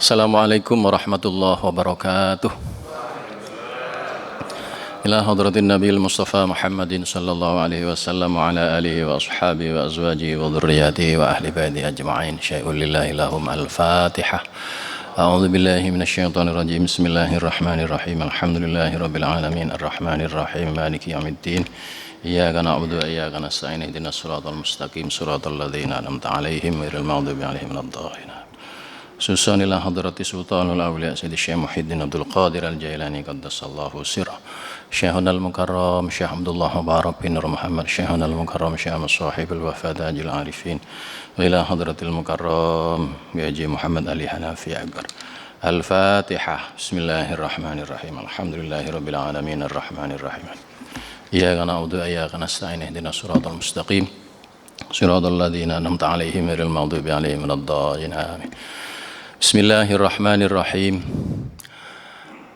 Assalamualaikum warahmatullahi wabarakatuh. Ila hadratin Nabil Mustafa Muhammadin sallallahu alaihi wasallam wa ala alihi wa ashabihi wa azwajihi wa dhurriyyatihi wa ahli baitihi ajma'in. Syai'un lillahi lahum al-Fatihah. A'udzu billahi minasyaitonir rajim. Bismillahirrahmanirrahim. Alhamdulillahi rabbil alamin arrahmanir rahim maliki yaumiddin. Iyyaka na'budu wa iyyaka nasta'in ihdinas siratal mustaqim siratal ladzina an'amta 'alaihim ghairil maghdubi 'alaihim waladdallin. Susan ila hadrati sultanul awliya Sayyidi Syekh Muhyiddin Abdul Qadir Al-Jailani qaddasallahu sirrah. Syekhuna al-mukarram Syekh Abdullah Mubarak bin Nur Muhammad Syekhuna al-mukarram Syekh Ahmad Sahibul Wafadajil Arifin wa ila hadratil mukarram Haji Muhammad Ali Hanafi Akbar. Al-Fatihah. Bismillahirrahmanirrahim. Alhamdulillahi rabbil alamin arrahmanir rahim. Iyyaka na'budu wa iyyaka nasta'in ihdinas siratal mustaqim siratal ladzina an'amta 'alaihim ghairil maghdubi 'alaihim waladdallin. Amin. Bismillahirrahmanirrahim.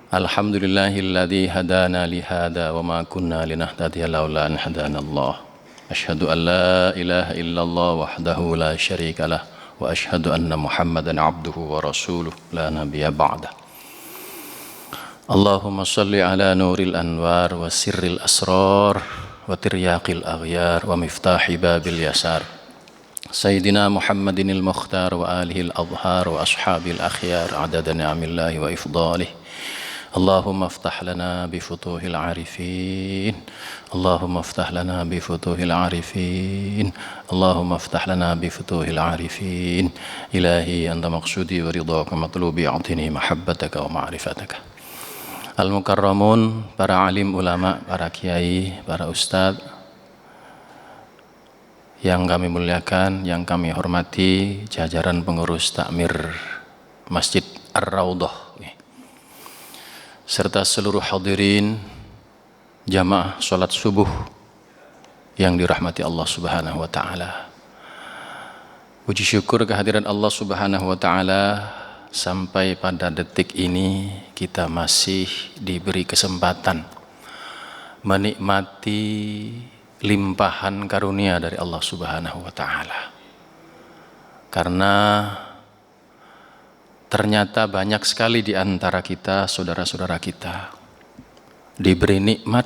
Alhamdulillahilladzi hadana li hada wa ma kunna linahtadiya laula an hadanallah. Asyhadu an la ilaha illallah wahdahu la syarika lah wa asyhadu anna Muhammadan abduhu wa rasuluh la nabiyya ba'da. Allahumma shalli ala nuril anwar wa sirril asrar wa tiryaqil aghyar wa miftahi babil yasar. Sayyidina Muhammadin al-Mukhtar wa alihi al-adhar wa ashabil akhyar adada ni'amillahi wa ifdalih. Allahumma aftah lana bi futuhil arifin. Allahumma aftah lana bi futuhil arifin. Allahumma aftah lana bi futuhil arifin. Ilahi anta maqsudi wa ridhaka matlubi a'tini mahabbataka wa ma'rifataka. Al-mukarramun, para alim ulama, para kiai, para ustadz yang kami muliakan, yang kami hormati, jajaran pengurus takmir Masjid Ar-Raudhah, serta seluruh hadirin jamaah sholat subuh yang dirahmati Allah Subhanahu wa Ta'ala. Puji syukur kehadiran Allah Subhanahu wa Ta'ala, sampai pada detik ini kita masih diberi kesempatan menikmati limpahan karunia dari Allah Subhanahu wa Ta'ala. Karena ternyata banyak sekali di antara kita, saudara-saudara kita, diberi nikmat,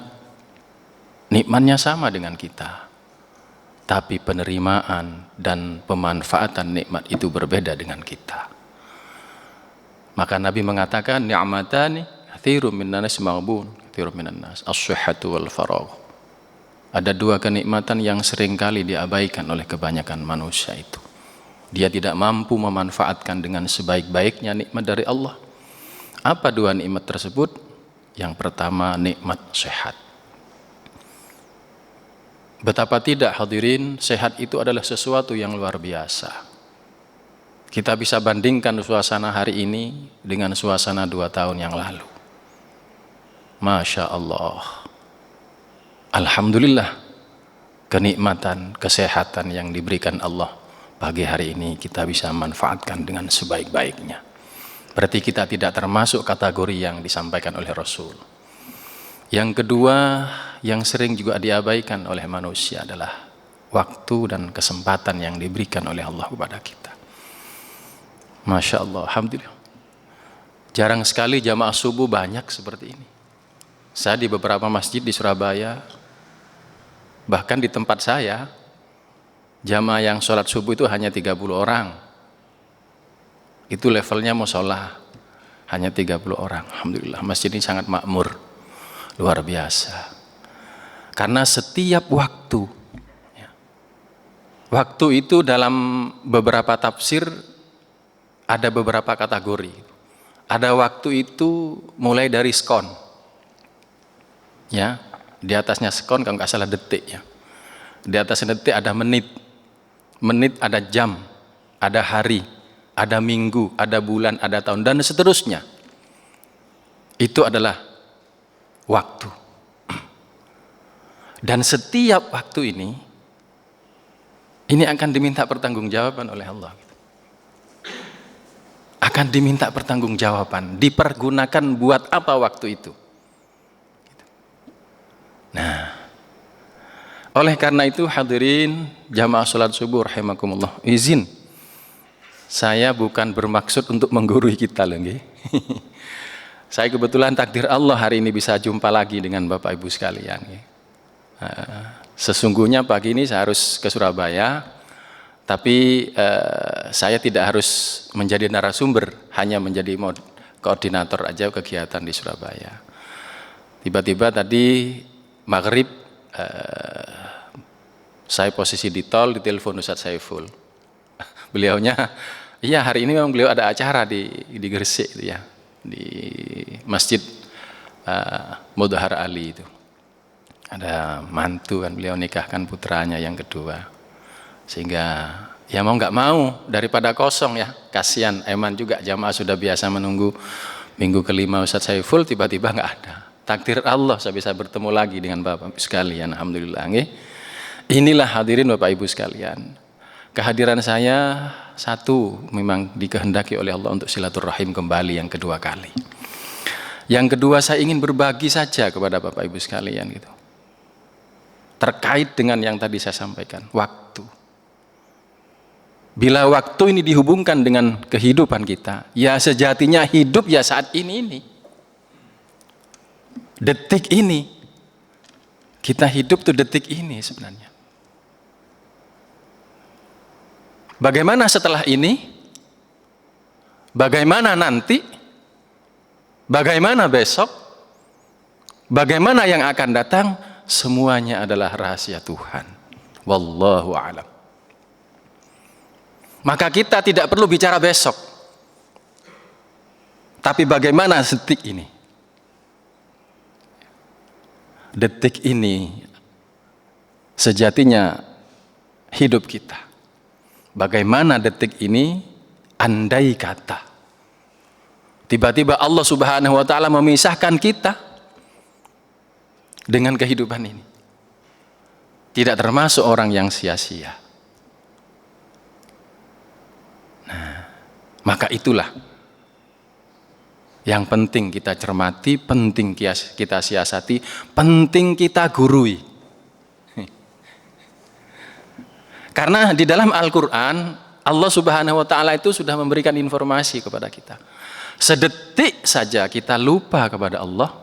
nikmatnya sama dengan kita, tapi penerimaan dan pemanfaatan nikmat itu berbeda dengan kita. Maka Nabi mengatakan, ni'matani katsirun minan nas maghbun katsirun minan nas, as-sihhatu wal faragh. Ada dua kenikmatan yang seringkali diabaikan oleh kebanyakan manusia itu. Dia tidak mampu memanfaatkan dengan sebaik-baiknya nikmat dari Allah. Apa dua nikmat tersebut? Yang pertama, nikmat sehat. Betapa tidak hadirin, sehat itu adalah sesuatu yang luar biasa. Kita bisa bandingkan suasana hari ini dengan suasana 2 tahun yang lalu. Masya Allah. Alhamdulillah, kenikmatan, kesehatan yang diberikan Allah pagi hari ini kita bisa manfaatkan dengan sebaik-baiknya. Berarti kita tidak termasuk kategori yang disampaikan oleh Rasul. Yang kedua, yang sering juga diabaikan oleh manusia adalah waktu dan kesempatan yang diberikan oleh Allah kepada kita. Masya Allah, alhamdulillah. Jarang sekali jamaah subuh banyak seperti ini. Saya di beberapa masjid di Surabaya, bahkan di tempat saya, jamaah yang sholat subuh itu hanya 30 orang. Itu levelnya mushola, hanya 30 orang. Alhamdulillah, masjid ini sangat makmur, luar biasa. Karena setiap waktu, waktu itu dalam beberapa tafsir ada beberapa kategori. Ada waktu itu mulai dari skon, ya, di atasnya skon kalau nggak salah detik, ya. Di atasnya detik ada menit, menit ada jam, ada hari, ada minggu, ada bulan, ada tahun, dan seterusnya. Itu adalah waktu. Dan setiap waktu ini akan diminta pertanggungjawaban oleh Allah. Akan diminta pertanggungjawaban, dipergunakan buat apa waktu itu. Nah, oleh karena itu hadirin jamaah sholat subuh rahimakumullah, izin Saya bukan bermaksud untuk menggurui kita loh, nggih. Saya kebetulan takdir Allah hari ini bisa jumpa lagi dengan Bapak Ibu sekalian. Sesungguhnya pagi ini saya harus ke Surabaya, tapi saya tidak harus menjadi narasumber, hanya menjadi koordinator aja kegiatan di Surabaya. Tiba-tiba tadi maghrib saya posisi di tol, ditelepon Ustadz Saiful. Beliaunya, iya hari ini memang beliau ada acara di Gresik itu ya, di Masjid Mudhahar Ali itu. Ada mantu kan, beliau nikahkan putranya yang kedua. Sehingga ya mau nggak mau daripada kosong ya, kasihan Eman juga, jamaah sudah biasa menunggu minggu kelima Ustadz Saiful, tiba-tiba nggak ada. Takdir Allah saya bisa bertemu lagi dengan Bapak sekalian, alhamdulillah. Inilah hadirin Bapak Ibu sekalian. Kehadiran saya satu memang dikehendaki oleh Allah untuk silaturahim kembali yang kedua kali. Yang kedua saya ingin berbagi saja kepada Bapak Ibu sekalian gitu. Terkait dengan yang tadi saya sampaikan, waktu. Bila waktu ini dihubungkan dengan kehidupan kita, ya sejatinya hidup ya saat ini. Detik ini. Kita hidup tuh detik ini sebenarnya. Bagaimana setelah ini? Bagaimana nanti? Bagaimana besok? Bagaimana yang akan datang? Semuanya adalah rahasia Tuhan. Wallahu a'lam. Maka kita tidak perlu bicara besok. Tapi bagaimana detik ini? Detik ini sejatinya hidup kita. Bagaimana detik ini, andai kata tiba-tiba Allah Subhanahu wa ta'ala memisahkan kita dengan kehidupan ini, tidak termasuk orang yang sia-sia. Nah, maka itulah yang penting kita cermati, penting kita siasati, penting kita gurui. Karena di dalam Al-Quran, Allah Subhanahu wa ta'ala itu sudah memberikan informasi kepada kita. Sedetik saja kita lupa kepada Allah,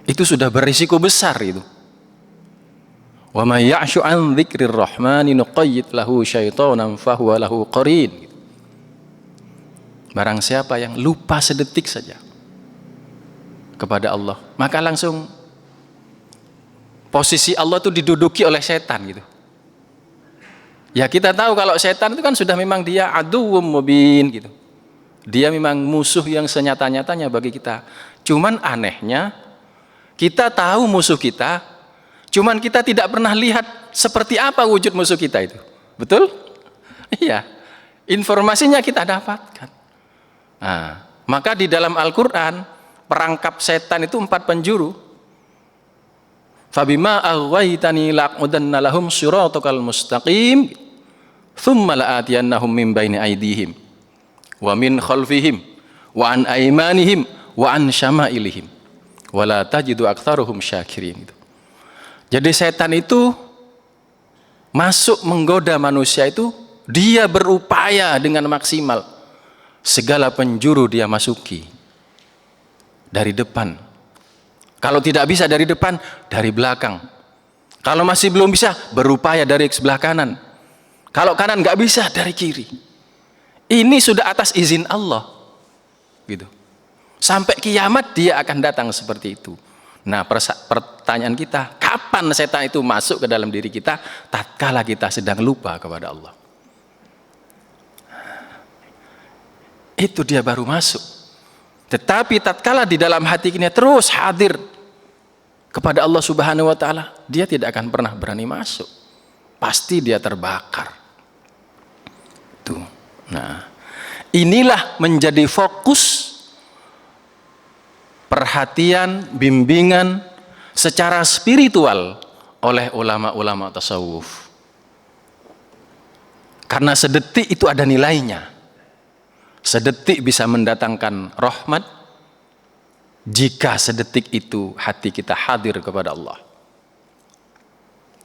itu sudah berisiko besar itu. Wa may ya'shu 'an dzikrir rahmani nuqayyid lahu syaitanan fahuwa lahu qarin. Barang siapa yang lupa sedetik saja kepada Allah, maka langsung posisi Allah itu diduduki oleh setan gitu. Ya kita tahu kalau setan itu kan sudah memang dia aduwwum mubin gitu. Dia memang musuh yang senyata-nyatanya bagi kita. Cuman anehnya kita tahu musuh kita, cuman kita tidak pernah lihat seperti apa wujud musuh kita itu. Betul? Iya. Informasinya kita dapatkan. Nah, maka di dalam Al-Quran perangkap setan itu 4 penjuru. Fabima aghwaytani la'qudanna lahum siratakal mustaqim thumma la'atiyannahum min baini aydihim wa min khalfihim wa an aymanihim wa an syama'ilihim wa la tajidu aktsaruhum syakirin. Jadi setan itu masuk menggoda manusia itu, dia berupaya dengan maksimal segala penjuru dia masuki dari depan. Kalau tidak bisa dari depan, dari belakang. Kalau masih belum bisa, berupaya dari sebelah kanan. Kalau kanan nggak bisa, dari kiri. Ini sudah atas izin Allah, gitu. Sampai kiamat dia akan datang seperti itu. Nah, pertanyaan kita, kapan setan itu masuk ke dalam diri kita? Tatkala kita sedang lupa kepada Allah. Itu dia baru masuk. Tetapi tatkala di dalam hati kita terus hadir kepada Allah Subhanahu wa ta'ala, dia tidak akan pernah berani masuk. Pasti dia terbakar. Tuh. Nah, inilah menjadi fokus perhatian, bimbingan secara spiritual oleh ulama-ulama tasawuf. Karena sedetik itu ada nilainya. Sedetik bisa mendatangkan rahmat jika sedetik itu hati kita hadir kepada Allah.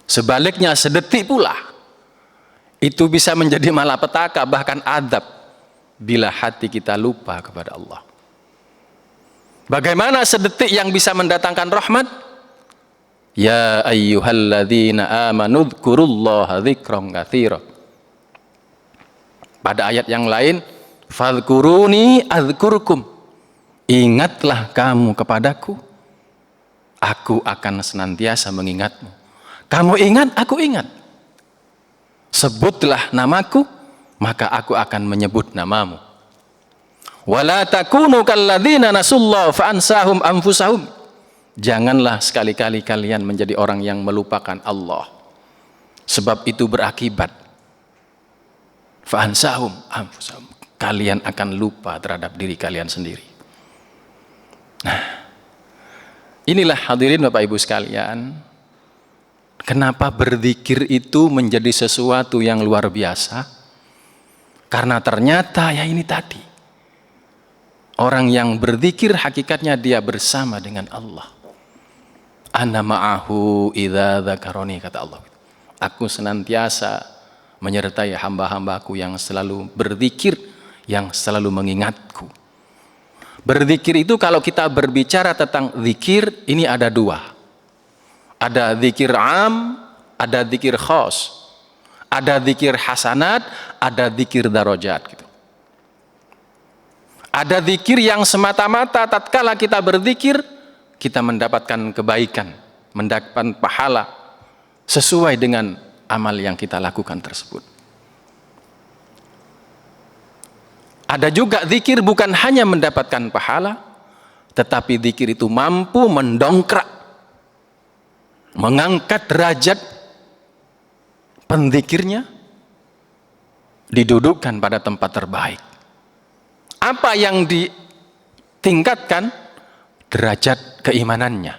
Sebaliknya sedetik pula itu bisa menjadi malapetaka, bahkan adab bila hati kita lupa kepada Allah. Bagaimana sedetik yang bisa mendatangkan rahmat? Ya ayyuhalladzina amanu dzkurullaha dzikran katsira. Pada ayat yang lain, fadhkuruni adzkurkum. Ingatlah kamu kepadaku, aku akan senantiasa mengingatmu. Kamu ingat, aku ingat. Sebutlah namaku, maka aku akan menyebut namamu. Wala takunu kalladzina nasullah fa'ansahum anfusahum. Janganlah sekali-kali kalian menjadi orang yang melupakan Allah. Sebab itu berakibat fa'ansahum anfusahum. Kalian akan lupa terhadap diri kalian sendiri. Nah, inilah hadirin Bapak Ibu sekalian, kenapa berzikir itu menjadi sesuatu yang luar biasa? Karena ternyata ya ini tadi, orang yang berzikir hakikatnya dia bersama dengan Allah. Ana ma'ahu idza dzakaroni, kata Allah. Aku senantiasa menyertai hamba-hambaku yang selalu berzikir, yang selalu mengingatku. Berzikir itu kalau kita berbicara tentang zikir, ini ada dua. Ada zikir am, ada zikir khos. Ada zikir hasanat, ada zikir darajat gitu. Ada zikir yang semata-mata tatkala kita berzikir, kita mendapatkan kebaikan, mendapatkan pahala sesuai dengan amal yang kita lakukan tersebut. Ada juga zikir bukan hanya mendapatkan pahala, tetapi zikir itu mampu mendongkrak, mengangkat derajat penzikirnya, didudukkan pada tempat terbaik. Apa yang ditingkatkan? Derajat keimanannya,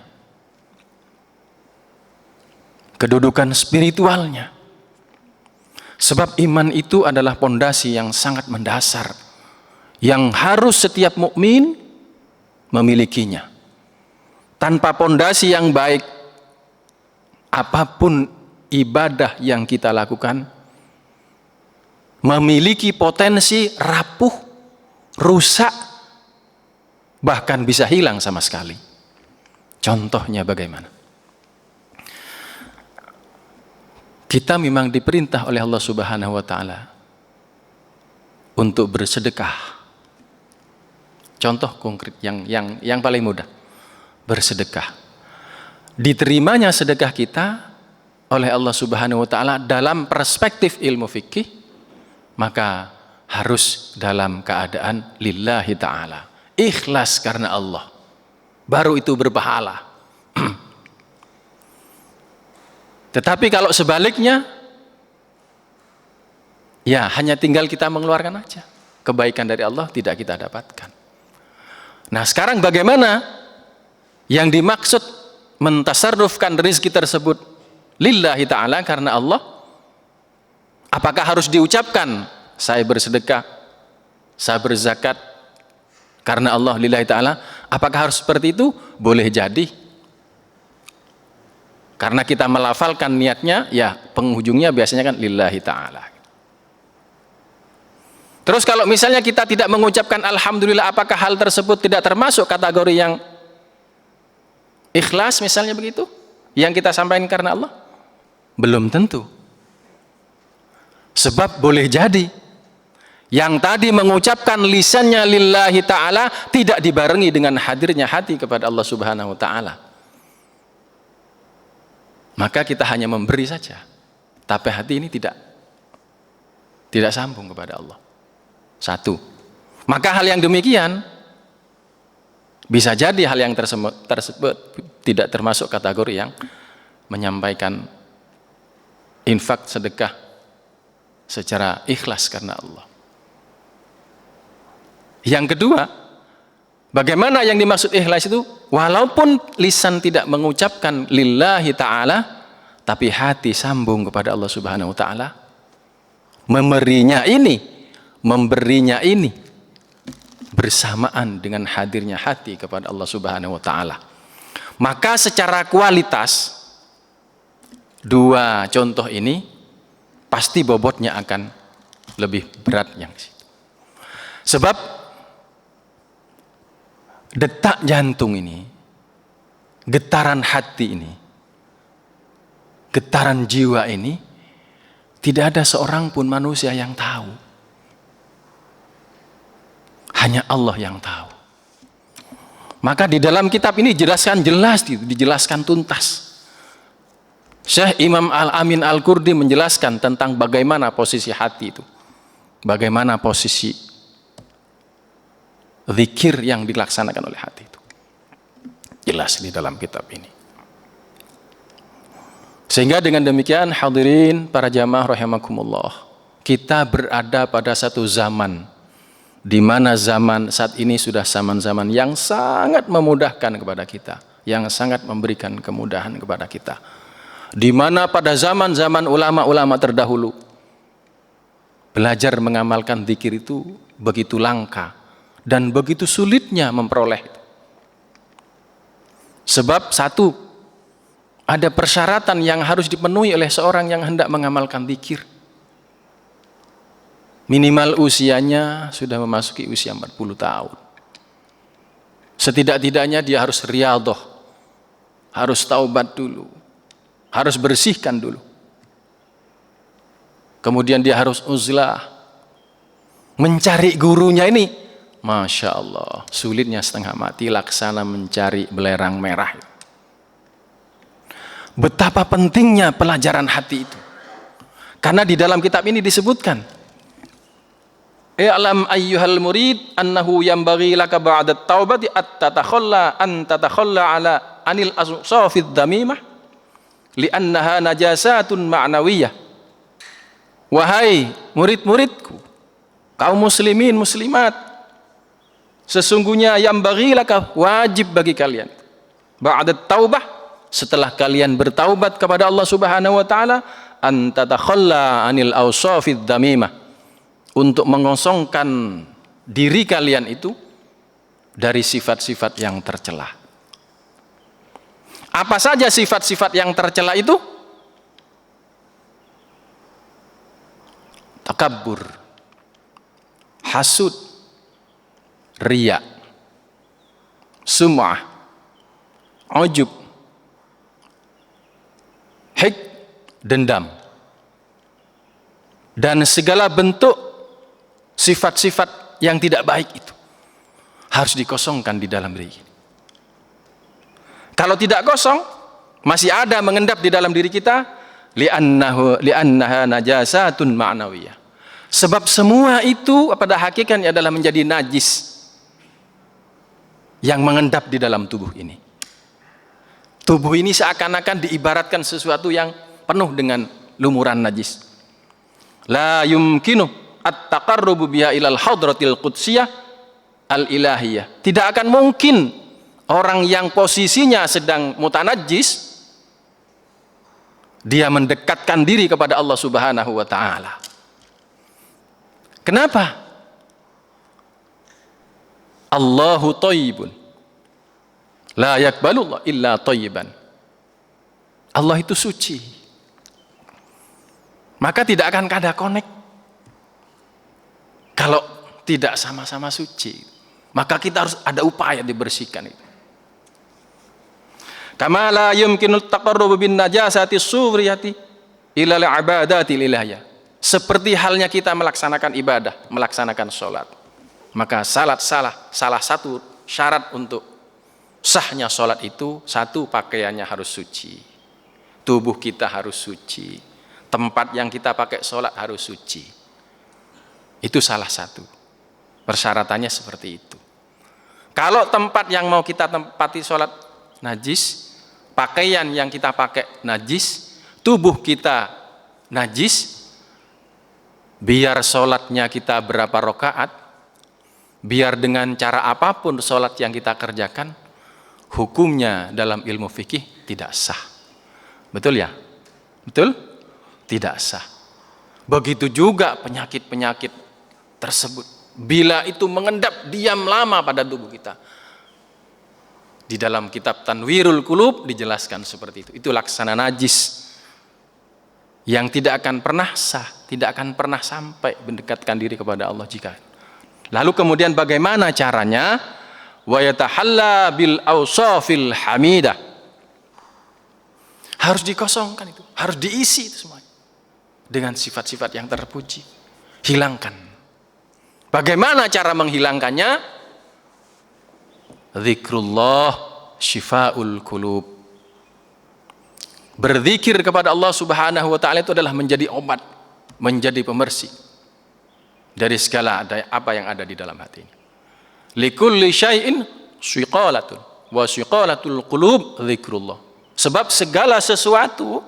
kedudukan spiritualnya. Sebab iman itu adalah pondasi yang sangat mendasar, yang harus setiap mukmin memilikinya. Tanpa pondasi yang baik, apapun ibadah yang kita lakukan memiliki potensi rapuh, rusak, bahkan bisa hilang sama sekali. Contohnya bagaimana? Kita memang diperintah oleh Allah Subhanahu wa taala untuk bersedekah. Contoh konkret yang paling mudah, bersedekah. Diterimanya sedekah kita oleh Allah Subhanahu wa taala dalam perspektif ilmu fikih, maka harus dalam keadaan lillahi ta'ala, ikhlas karena Allah, baru itu berpahala. Tetapi kalau sebaliknya, ya hanya tinggal kita mengeluarkan aja, kebaikan dari Allah tidak kita dapatkan. Nah sekarang bagaimana yang dimaksud mentasarrufkan rezeki tersebut lillahi ta'ala karena Allah? Apakah harus diucapkan saya bersedekah, saya berzakat karena Allah lillahi ta'ala? Apakah harus seperti itu? Boleh jadi. Karena kita melafalkan niatnya, ya penghujungnya biasanya kan lillahi ta'ala. Terus kalau misalnya kita tidak mengucapkan alhamdulillah, apakah hal tersebut tidak termasuk kategori yang ikhlas misalnya begitu? Yang kita sampaikan karena Allah? Belum tentu. Sebab boleh jadi yang tadi mengucapkan lisannya lillahi ta'ala tidak dibarengi dengan hadirnya hati kepada Allah Subhanahu wa ta'ala. Maka kita hanya memberi saja, tapi hati ini tidak sambung kepada Allah. Satu. Maka hal yang demikian bisa jadi hal yang tersebut tidak termasuk kategori yang menyampaikan infak sedekah secara ikhlas karena Allah. Yang kedua, bagaimana yang dimaksud ikhlas itu? Walaupun lisan tidak mengucapkan lillahi ta'ala, tapi hati sambung kepada Allah Subhanahu wa ta'ala, memberinya ini bersamaan dengan hadirnya hati kepada Allah Subhanahu wa ta'ala. Maka secara kualitas dua contoh ini pasti bobotnya akan lebih berat yang situ. Sebab detak jantung ini, getaran hati ini, getaran jiwa ini, tidak ada seorang pun manusia yang tahu. Hanya Allah yang tahu. Maka di dalam kitab ini dijelaskan tuntas. Syekh Imam Al-Amin Al-Qurdi menjelaskan tentang bagaimana posisi hati itu. Bagaimana posisi zikir yang dilaksanakan oleh hati itu. Jelas di dalam kitab ini. Sehingga dengan demikian hadirin para jamaah rahimakumullah, kita berada pada satu zaman di mana zaman saat ini sudah zaman-zaman yang sangat memudahkan kepada kita, yang sangat memberikan kemudahan kepada kita. Di mana pada zaman-zaman ulama-ulama terdahulu belajar mengamalkan zikir itu begitu langka dan begitu sulitnya memperoleh. Sebab satu, ada persyaratan yang harus dipenuhi oleh seorang yang hendak mengamalkan zikir. Minimal usianya sudah memasuki usia 40 tahun. Setidak-tidaknya dia harus riyadhah, harus taubat dulu, harus bersihkan dulu. Kemudian dia harus uzlah, mencari gurunya ini, Masya Allah, sulitnya setengah mati, laksana mencari belerang merah. Betapa pentingnya pelajaran hati itu. Karena di dalam kitab ini disebutkan, I'lam ayyuhal murid annahu yanbaghi laka ba'da taubati at-tatakhalla ala anil asafid damimah li'annaha najasatun ma'nawiyah. Wahai murid-muridku, kaum muslimin muslimat, sesungguhnya yanbaghi laka, wajib bagi kalian, ba'da taubah, setelah kalian bertaubat kepada Allah Subhanahu wa taala, an tatakhalla anil awsafid damimah, untuk mengosongkan diri kalian itu dari sifat-sifat yang tercela. Apa saja sifat-sifat yang tercela itu? Takabbur, hasud, riya, sum'ah, ujub, dendam, dan segala bentuk sifat-sifat yang tidak baik itu harus dikosongkan di dalam diri. Kalau tidak kosong, masih ada mengendap di dalam diri kita, li'annaha najasatun ma'nawiyah. Sebab semua itu pada hakikatnya adalah menjadi najis yang mengendap di dalam tubuh ini. Tubuh ini seakan-akan diibaratkan sesuatu yang penuh dengan lumuran najis. La yumkinu at-taqarrubu biha ilal hadratil qudsiyah al-ilahiyah. Tidak akan mungkin orang yang posisinya sedang mutanajjis dia mendekatkan diri kepada Allah Subhanahu wa taala. Kenapa? Allahu thayyibun la yaqbalu illa thayyiban. Allah itu suci. Maka tidak akan ada connect kalau tidak sama-sama suci. Maka kita harus ada upaya dibersihkan itu. Kama la yumkinu taqarrubu bin najasati sufriyati ila al-ibadati ilahiyah. Seperti halnya kita melaksanakan ibadah, melaksanakan sholat. Maka salah satu syarat untuk sahnya sholat itu, satu, pakaiannya harus suci. Tubuh kita harus suci. Tempat yang kita pakai sholat harus suci. Itu salah satu persyaratannya seperti itu. Kalau tempat yang mau kita tempati sholat najis, pakaian yang kita pakai najis, tubuh kita najis, biar sholatnya kita berapa rakaat, biar dengan cara apapun sholat yang kita kerjakan, hukumnya dalam ilmu fikih tidak sah. Betul ya? Betul? Tidak sah. Begitu juga penyakit-penyakit tersebut, bila itu mengendap diam lama pada tubuh kita. Di dalam kitab Tanwirul Qulub dijelaskan seperti itu. Itu laksana najis yang tidak akan pernah sah, tidak akan pernah sampai mendekatkan diri kepada Allah jika Lalu kemudian bagaimana caranya? Wa yatahalla bil awsafil hamidah. Harus dikosongkan itu, harus diisi itu semuanya dengan sifat-sifat yang terpuji. Hilangkan. Bagaimana cara menghilangkannya? Zikrullah syifaul qulub. Berzikir kepada Allah Subhanahu wa taala itu adalah menjadi obat, menjadi pembersih dari segala apa yang ada di dalam hati ini. Likulli syai'in syiqalatun wa syiqalatul qulub zikrullah. Sebab segala sesuatu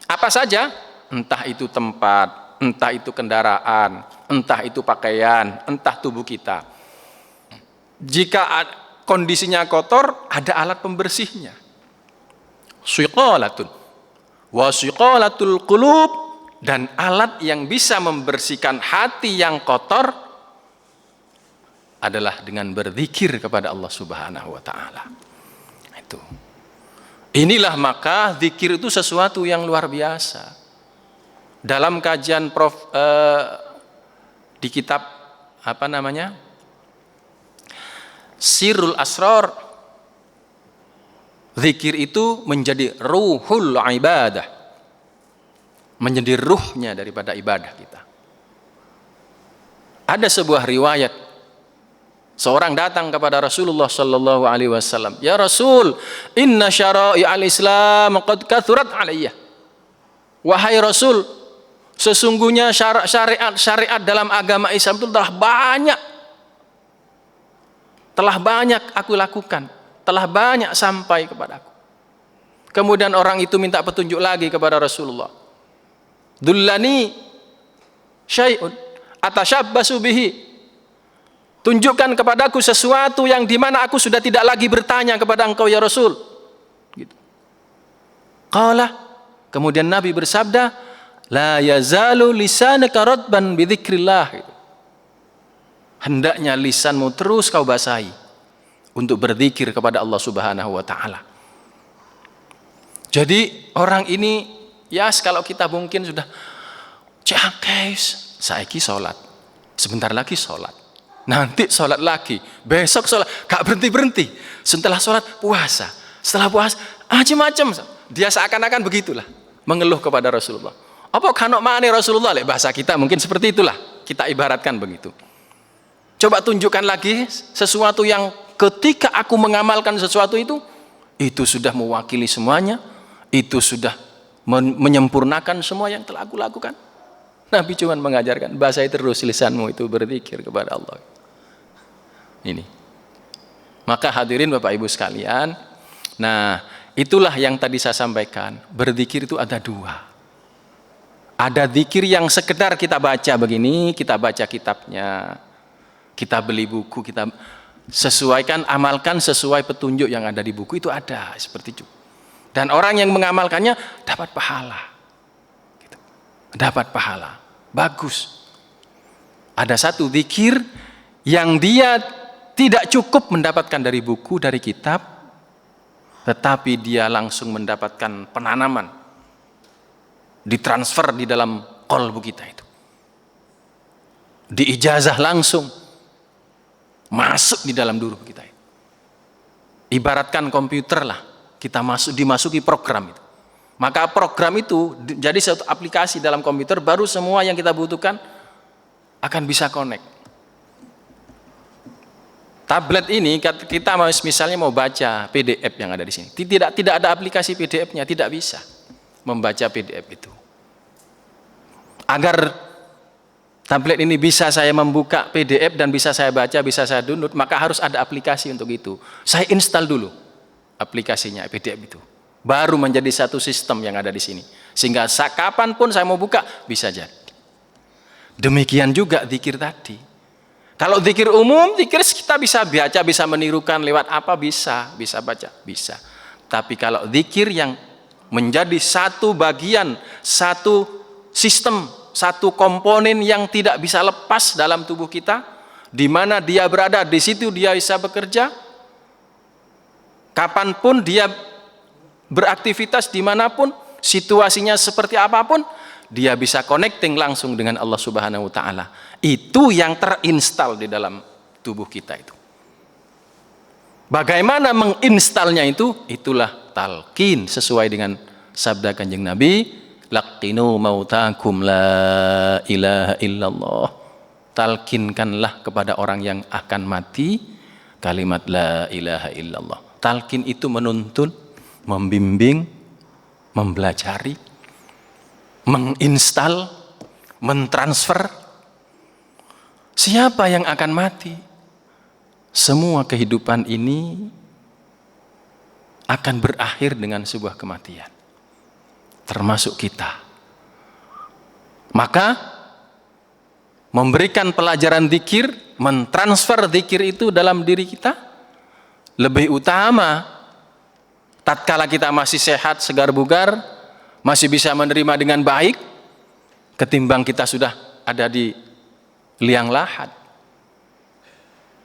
apa saja, entah itu tempat, entah itu kendaraan, entah itu pakaian, entah tubuh kita, jika kondisinya kotor, ada alat pembersihnya. Syiqalatun wa syiqalatul qulub, dan alat yang bisa membersihkan hati yang kotor adalah dengan berzikir kepada Allah Subhanahu wa taala. Itu. Inilah maka zikir itu sesuatu yang luar biasa. Dalam kajian di kitab Sirrul Asrar, zikir itu menjadi ruhul ibadah, menjadi ruhnya daripada ibadah kita. Ada sebuah riwayat, seorang datang kepada Rasulullah sallallahu alaihi wasallam, "Ya Rasul, inna syara'i'al Islam qad kathurat alayya." Wahai Rasul, sesungguhnya syariat dalam agama Islam itu telah banyak aku lakukan, telah banyak sampai kepadaku. Kemudian orang itu minta petunjuk lagi kepada Rasulullah. Dullani syai'un atashabbasu bihi. Tunjukkan kepadaku sesuatu yang dimana aku sudah tidak lagi bertanya kepada engkau ya Rasul. Gitu. Qala, kemudian Nabi bersabda, la yazalu lisanuka radban bi dzikrillah. Gitu. Hendaknya lisanmu terus kau basahi untuk berzikir kepada Allah Subhanahu wa taala. Jadi orang ini, ya kalau kita mungkin sudah cakes, saiki sholat, sebentar lagi sholat, nanti sholat lagi, besok sholat, gak berhenti-berhenti, setelah sholat puasa, setelah puasa macam-macam, dia seakan-akan begitulah mengeluh kepada Rasulullah. Apa kanok mane Rasulullah, bahasa kita mungkin seperti itulah, kita ibaratkan begitu. Coba tunjukkan lagi sesuatu yang ketika aku mengamalkan sesuatu itu sudah mewakili semuanya, itu sudah menyempurnakan semua yang telah aku lakukan. Nabi cuma mengajarkan, basahi terus lisanmu itu berzikir kepada Allah. Ini. Maka hadirin Bapak Ibu sekalian, nah itulah yang tadi saya sampaikan, berzikir itu ada dua. Ada zikir yang sekedar kita baca begini, kita baca kitabnya, kita beli buku, kita sesuaikan, amalkan sesuai petunjuk yang ada di buku, itu ada seperti itu. Dan orang yang mengamalkannya dapat pahala. Gitu. Dapat pahala. Bagus. Ada satu zikir yang dia tidak cukup mendapatkan dari buku, dari kitab, tetapi dia langsung mendapatkan penanaman, ditransfer di dalam qalbu kita itu. Diijazah langsung masuk di dalam diri kita. Ibaratkan komputer lah, kita dimasuki program itu. Maka program itu jadi satu aplikasi dalam komputer, baru semua yang kita butuhkan akan bisa connect. Tablet ini kita misalnya mau baca PDF yang ada di sini, tidak ada aplikasi PDF-nya, tidak bisa membaca PDF itu. Agar tablet ini bisa saya membuka PDF dan bisa saya baca, bisa saya download, maka harus ada aplikasi untuk itu. Saya install dulu aplikasinya PDF itu, baru menjadi satu sistem yang ada di sini, sehingga kapanpun saya mau buka bisa jadi. Demikian juga zikir tadi. Kalau zikir umum, zikir kita bisa baca, bisa menirukan lewat apa, bisa baca, bisa. Tapi kalau zikir yang menjadi satu bagian, satu sistem, satu komponen yang tidak bisa lepas dalam tubuh kita, di mana dia berada, di situ dia bisa bekerja, kapanpun dia beraktivitas, dimanapun, situasinya seperti apapun, dia bisa connecting langsung dengan Allah Subhanahu wa taala. Itu yang terinstal di dalam tubuh kita itu. Bagaimana menginstalnya itu? Itulah talqin sesuai dengan sabda Kanjeng Nabi, laqinu mautakum la ilaha illallah. Talkinkanlah kepada orang yang akan mati kalimat la ilaha illallah. Talkin itu menuntun, membimbing, mempelajari, menginstal, mentransfer. Siapa yang akan mati? Semua kehidupan ini akan berakhir dengan sebuah kematian, termasuk kita. Maka memberikan pelajaran zikir, mentransfer zikir itu dalam diri kita lebih utama tatkala kita masih sehat, segar bugar, masih bisa menerima dengan baik, ketimbang kita sudah ada di liang lahat.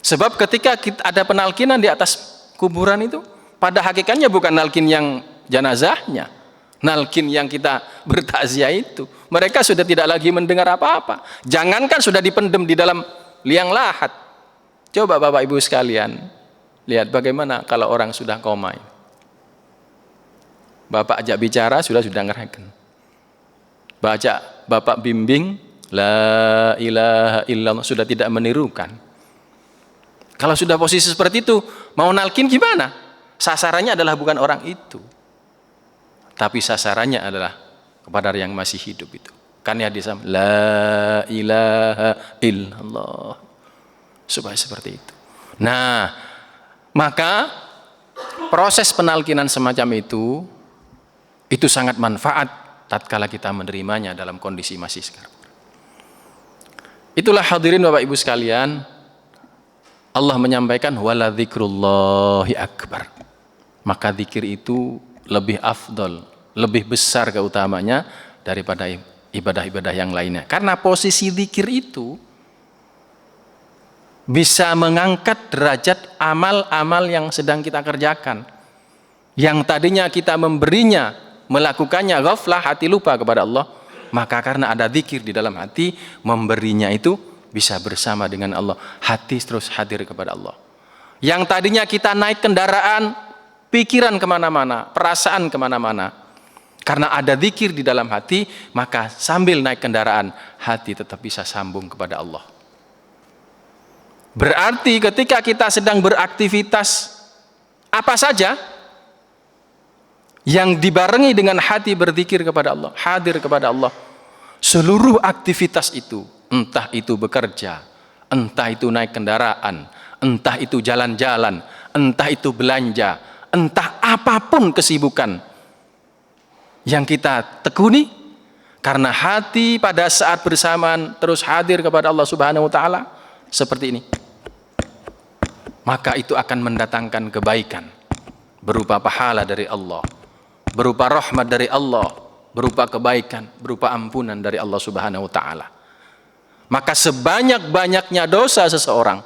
Sebab ketika ada penalkinan di atas kuburan itu, pada hakikatnya bukan nalkin yang jenazahnya, nalkin yang kita bertakziah itu. Mereka sudah tidak lagi mendengar apa-apa. Jangankan sudah dipendam di dalam liang lahat. Coba Bapak Ibu sekalian, lihat bagaimana kalau orang sudah koma. Bapak ajak bicara, sudah ngereken. Bapak bimbing, la ilaha illallah, sudah tidak menirukan. Kalau sudah posisi seperti itu, mau nalkin gimana? Sasarannya adalah bukan orang itu, tapi sasarannya adalah kepada yang masih hidup itu. Kan ya di sana, la ilaha illallah. Supaya seperti itu. Nah, maka proses penalkinan semacam itu sangat manfaat tatkala kita menerimanya dalam kondisi masih segar. Itulah hadirin Bapak Ibu sekalian, Allah menyampaikan wala dzikrullahi akbar. Maka zikir itu lebih afdol, lebih besar keutamanya daripada ibadah-ibadah yang lainnya. Karena posisi zikir itu bisa mengangkat derajat amal-amal yang sedang kita kerjakan. Yang tadinya kita memberinya, melakukannya ghaflah, hati lupa kepada Allah, maka karena ada zikir di dalam hati, memberinya itu bisa bersama dengan Allah, hati terus hadir kepada Allah. Yang tadinya kita naik kendaraan, pikiran kemana-mana, perasaan kemana-mana, karena ada zikir di dalam hati, maka sambil naik kendaraan, hati tetap bisa sambung kepada Allah. Berarti ketika kita sedang beraktivitas apa saja yang dibarengi dengan hati berzikir kepada Allah, hadir kepada Allah, seluruh aktivitas itu, entah itu bekerja, entah itu naik kendaraan, entah itu jalan-jalan, entah itu belanja, entah apapun kesibukan yang kita tekuni, karena hati pada saat bersamaan terus hadir kepada Allah Subhanahu wa taala seperti ini, maka itu akan mendatangkan kebaikan berupa pahala dari Allah, berupa rahmat dari Allah, berupa kebaikan, berupa ampunan dari Allah Subhanahu wa taala. Maka sebanyak-banyaknya dosa seseorang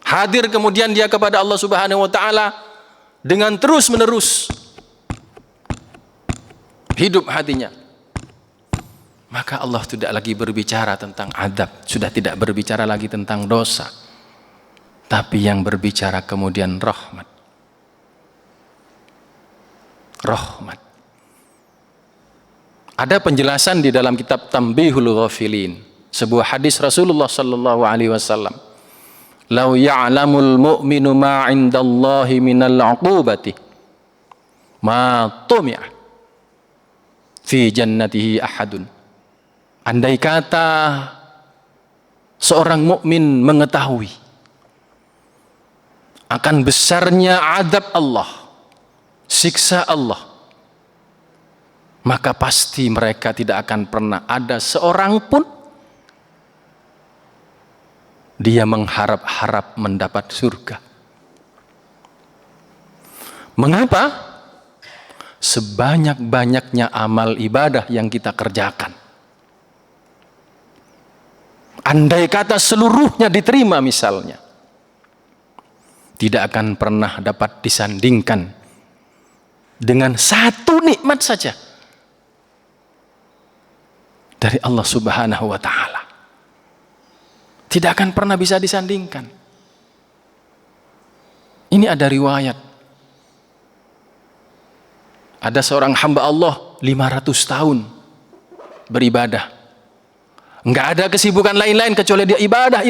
hadir kemudian dia kepada Allah Subhanahu wa taala dengan terus-menerus hidup hatinya, maka Allah tidak lagi berbicara tentang adab, sudah tidak berbicara lagi tentang dosa, tapi yang berbicara kemudian rahmat. Rahmat. Ada penjelasan di dalam kitab Tanbihul Ghafilin, sebuah hadis Rasulullah sallallahu alaihi wasallam. Lau ya'lamul mu'minu ma 'indallahi minal 'uqubati ma tumi'a fi jannatihi ahadun. Andai kata seorang mukmin mengetahui akan besarnya azab Allah, siksa Allah, maka pasti mereka tidak akan pernah ada seorang pun dia mengharap-harap mendapat surga. Mengapa? Sebanyak-banyaknya amal ibadah yang kita kerjakan, andai kata seluruhnya diterima misalnya, tidak akan pernah dapat disandingkan dengan satu nikmat saja dari Allah Subhanahu wa Ta'ala. Tidak akan pernah bisa disandingkan. Ini ada riwayat. Ada seorang hamba Allah 500 tahun beribadah. Enggak ada kesibukan lain-lain kecuali dia ibadah.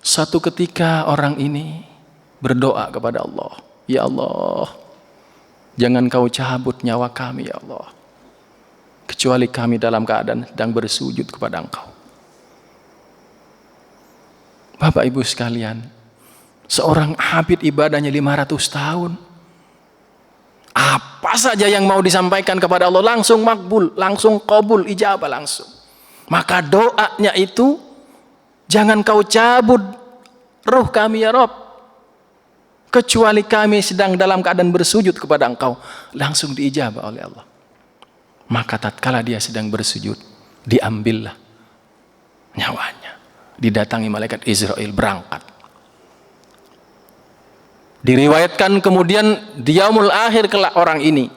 Satu ketika orang ini berdoa kepada Allah, ya Allah, jangan kau cabut nyawa kami ya Allah, kecuali kami dalam keadaan sedang bersujud kepada Engkau. Bapak Ibu sekalian, seorang abid ibadahnya 500 tahun. Apa saja yang mau disampaikan kepada Allah langsung makbul, langsung qabul, ijabah langsung. Maka doanya itu, jangan kau cabut ruh kami ya Rabb, kecuali kami sedang dalam keadaan bersujud kepada Engkau. Langsung diijabah oleh Allah. Maka tatkala dia sedang bersujud, diambillah nyawanya. Didatangi malaikat Israel berangkat. Diriwayatkan kemudian di yaumul akhir kelak orang ini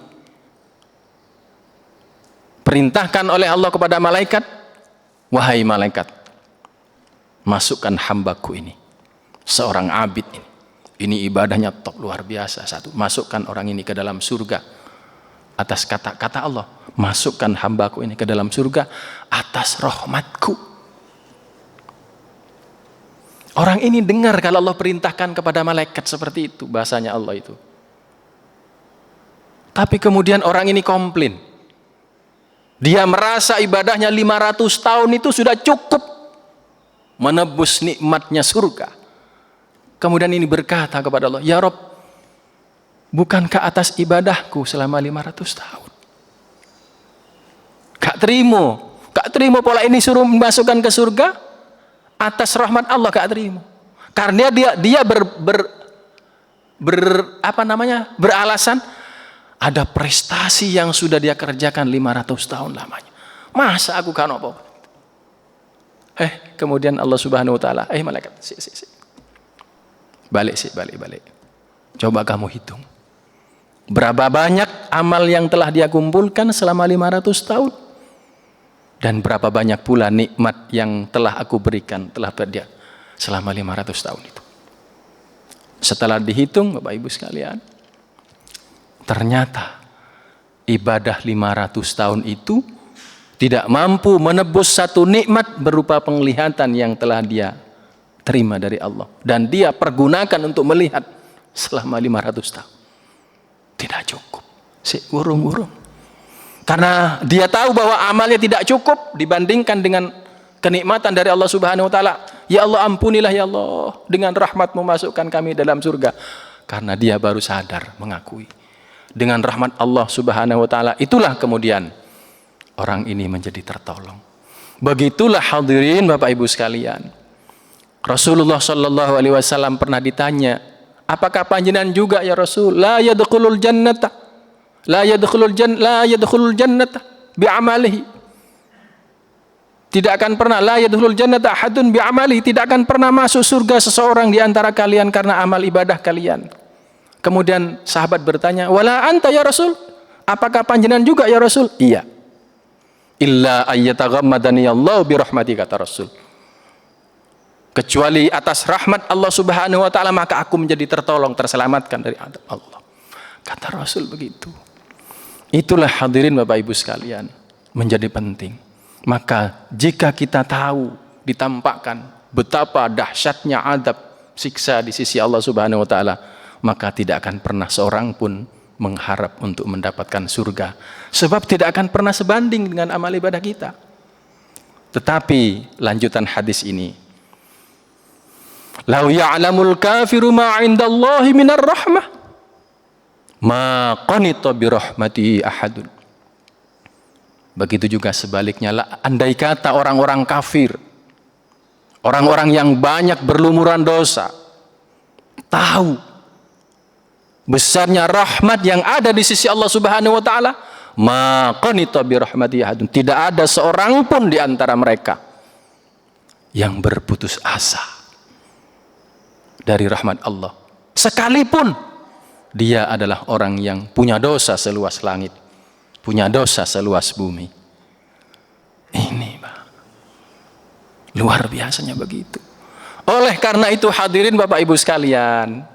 perintahkan oleh Allah kepada malaikat, wahai malaikat, masukkan hambaku ini, seorang abid ini ibadahnya top luar biasa, satu, masukkan orang ini ke dalam surga atas kata-kata Allah, masukkan hambaku ini ke dalam surga atas rahmatku. Orang ini dengar kalau Allah perintahkan kepada malaikat seperti itu, bahasanya Allah itu. Tapi kemudian orang ini komplain. Dia merasa ibadahnya 500 tahun itu sudah cukup menebus nikmatnya surga. Kemudian ini berkata kepada Allah, ya Rabb, bukankah atas ibadahku selama 500 tahun? Gak terima pola ini suruh masukkan ke surga. Atas rahmat Allah gak terima. Karena dia beralasan ada prestasi yang sudah dia kerjakan 500 tahun lamanya. Masa aku kan apa? Kemudian Allah Subhanahu wa Ta'ala, malaikat, balik. Coba kamu hitung. Berapa banyak amal yang telah dia kumpulkan selama 500 tahun? Dan berapa banyak pula nikmat yang telah aku berikan telah dia selama 500 tahun itu. Setelah dihitung Bapak Ibu sekalian, ternyata ibadah 500 tahun itu tidak mampu menebus satu nikmat berupa penglihatan yang telah dia terima dari Allah. Dan dia pergunakan untuk melihat selama 500 tahun. Tidak cukup. Urung-urung. Karena dia tahu bahwa amalnya tidak cukup dibandingkan dengan kenikmatan dari Allah Subhanahu wa Ta'ala. Ya Allah, ampunilah ya Allah, dengan rahmat-Mu masukkan kami dalam surga. Karena dia baru sadar, mengakui dengan rahmat Allah Subhanahu wa Ta'ala, itulah kemudian orang ini menjadi tertolong. Begitulah hadirin Bapak Ibu sekalian. Rasulullah Shallallahu Alaihi Wasallam pernah ditanya, apakah panjenengan juga ya Rasul? La yadkhulul jannata. La yadkhulul jannata bi'amalihi. Tidak akan pernah la yadkhulul jannata ahadun bi'amalihi, tidak akan pernah masuk surga seseorang di antara kalian karena amal ibadah kalian. Kemudian sahabat bertanya, "Wala anta ya Rasul?" Apakah panjenengan juga ya Rasul? Iya. Illa ayyataghammadani Allah bi rahmati, kata Rasul. Kecuali atas rahmat Allah Subhanahu wa Ta'ala maka aku menjadi tertolong, terselamatkan dari adab Allah. Kata Rasul begitu. Itulah hadirin Bapak Ibu sekalian, menjadi penting. Maka jika kita tahu, ditampakkan betapa dahsyatnya adab siksa di sisi Allah Subhanahu wa Ta'ala, maka tidak akan pernah seorang pun mengharap untuk mendapatkan surga. Sebab tidak akan pernah sebanding dengan amal ibadah kita. Tetapi lanjutan hadis ini, "Lau ya'lamul kafiru ma 'indallahi minar rahmah, ma qanita bi rahmatihi ahadun." Begitu juga sebaliknya, andai kata orang-orang kafir, orang-orang yang banyak berlumuran dosa, tahu besarnya rahmat yang ada di sisi Allah Subhanahu wa Ta'ala, ma qanita bi rahmatihi ahadun, tidak ada seorang pun di antara mereka yang berputus asa dari rahmat Allah, sekalipun dia adalah orang yang punya dosa seluas langit, punya dosa seluas bumi. Luar biasanya begitu. Oleh karena itu hadirin Bapak Ibu sekalian,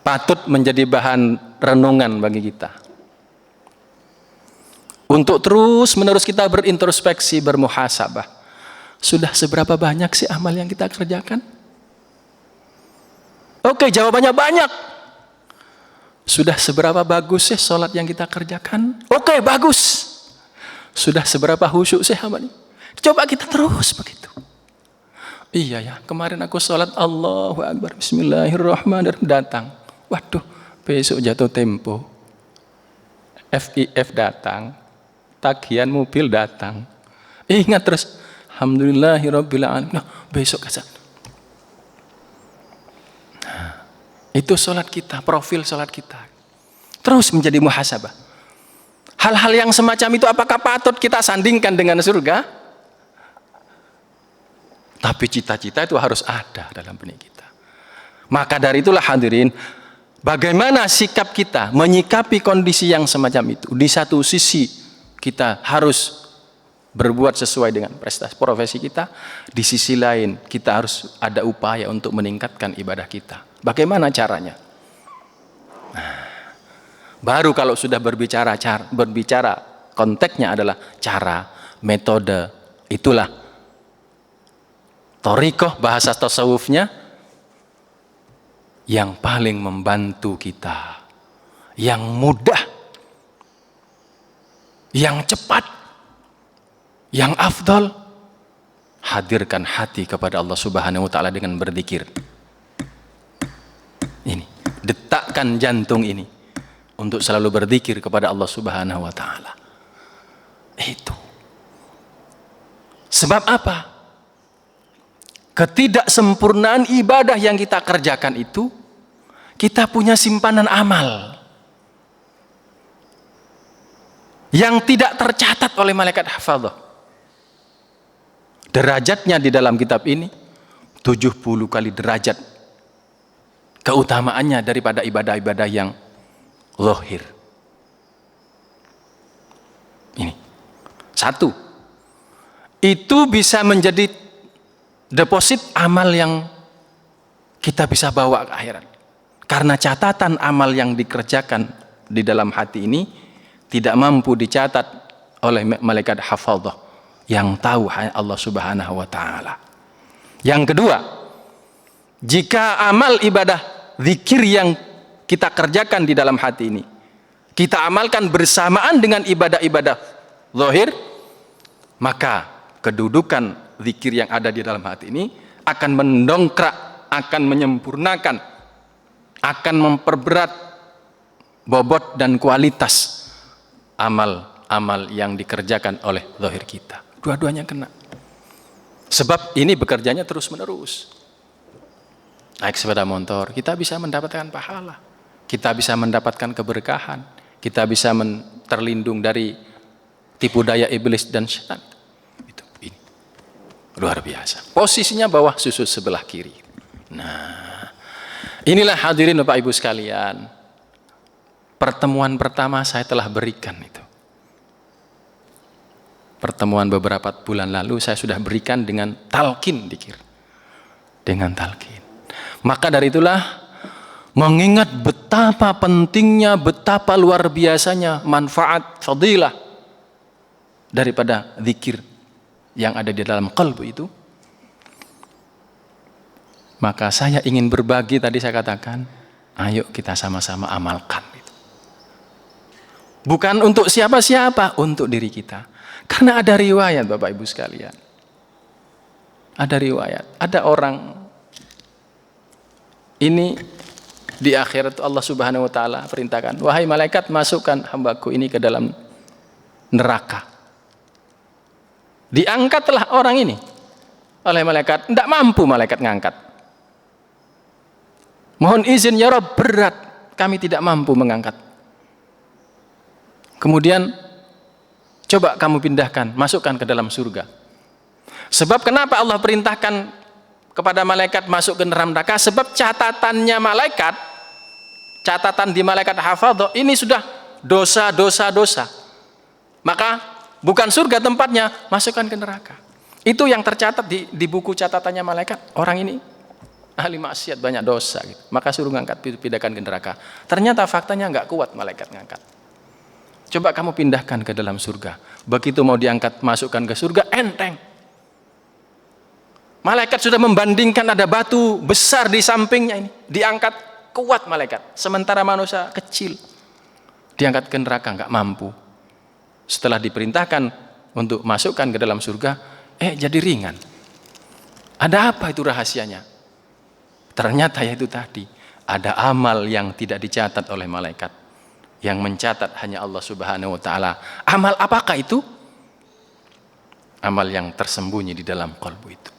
patut menjadi bahan renungan bagi kita. Untuk terus menerus kita berintrospeksi, bermuhasabah. Sudah seberapa banyak sih amal yang kita kerjakan? Oke, jawabannya banyak. Sudah seberapa bagus sih sholat yang kita kerjakan? Oke, bagus. Sudah seberapa khusyuk sih amalnya? Coba kita terus begitu. Iya ya, kemarin aku sholat Allahu Akbar, Bismillahirrahmanirrahim, datang. Waduh, besok jatuh tempo. FIF datang. Tagihan mobil datang. Ingat terus, Alhamdulillahirabbil alamin. Nah, besok kasar. Nah, itu sholat kita, profil sholat kita. Terus menjadi muhasabah. Hal-hal yang semacam itu apakah patut kita sandingkan dengan surga? Tapi cita-cita itu harus ada dalam benak kita. Maka dari itulah hadirin, bagaimana sikap kita menyikapi kondisi yang semacam itu? Di satu sisi kita harus berbuat sesuai dengan prestasi profesi kita. Di sisi lain kita harus ada upaya untuk meningkatkan ibadah kita. Bagaimana caranya? Baru kalau sudah berbicara konteksnya adalah cara, metode, itulah thariqah bahasa tasawufnya yang paling membantu kita, yang mudah, yang cepat, yang afdal. Hadirkan hati kepada Allah Subhanahu wa taala dengan berzikir. Ini, detakkan jantung ini untuk selalu berzikir kepada Allah Subhanahu wa taala. Itu. Sebab apa? Ketidaksempurnaan ibadah yang kita kerjakan itu, kita punya simpanan amal yang tidak tercatat oleh malaikat hafadzah. Derajatnya di dalam kitab ini 70 kali derajat keutamaannya daripada ibadah-ibadah yang zahir. Ini satu, itu bisa menjadi deposit amal yang kita bisa bawa ke akhirat. Karena catatan amal yang dikerjakan di dalam hati ini tidak mampu dicatat oleh malaikat hafadzah yang tahu hanya Allah Subhanahu wa taala. Yang kedua, jika amal ibadah zikir yang kita kerjakan di dalam hati ini kita amalkan bersamaan dengan ibadah-ibadah zahir, maka kedudukan zikir yang ada di dalam hati ini akan mendongkrak, akan menyempurnakan, akan memperberat bobot dan kualitas amal-amal yang dikerjakan oleh zahir kita. Dua-duanya kena. Sebab ini bekerjanya terus-menerus. Naik sepeda motor, kita bisa mendapatkan pahala. Kita bisa mendapatkan keberkahan. Kita bisa terlindung dari tipu daya iblis dan syaitan. Itu ini. Luar biasa. Posisinya bawah susut sebelah kiri. Nah, inilah hadirin Bapak Ibu sekalian. Pertemuan pertama saya telah berikan itu. Pertemuan beberapa bulan lalu saya sudah berikan dengan talqin dzikir. Dengan talqin. Maka dari itulah mengingat betapa pentingnya, betapa luar biasanya manfaat fadilah daripada zikir yang ada di dalam qalbu itu, maka saya ingin berbagi. Tadi saya katakan, ayo kita sama-sama amalkan itu. Bukan untuk siapa-siapa, untuk diri kita. Karena ada riwayat Bapak Ibu sekalian, ada riwayat, ada orang ini di akhirat Allah Subhanahu wa taala perintahkan, wahai malaikat, masukkan hambaku ini ke dalam neraka. Diangkatlah orang ini oleh malaikat, tidak mampu malaikat ngangkat. Mohon izin ya Rabb, berat, kami tidak mampu mengangkat. Kemudian coba kamu pindahkan, masukkan ke dalam surga. Sebab kenapa Allah perintahkan kepada malaikat masuk ke neraka? Sebab catatannya malaikat, catatan di malaikat hafadzah ini sudah dosa. Maka bukan surga tempatnya, masukkan ke neraka. Itu yang tercatat di buku catatannya malaikat. Orang ini ahli maksiat, banyak dosa gitu. Maka suruh ngangkat, pindahkan ke neraka. Ternyata faktanya nggak kuat malaikat ngangkat. Coba kamu pindahkan ke dalam surga. Begitu mau diangkat, masukkan ke surga, enteng. Malaikat sudah membandingkan, ada batu besar di sampingnya ini, diangkat, kuat malaikat. Sementara manusia kecil, diangkat ke neraka, nggak mampu. Setelah diperintahkan untuk masukkan ke dalam surga, jadi ringan. Ada apa itu rahasianya? Ternyata yaitu tadi, ada amal yang tidak dicatat oleh malaikat. Yang mencatat hanya Allah Subhanahu wa Ta'ala. Amal apakah itu? Amal yang tersembunyi di dalam qalbu itu.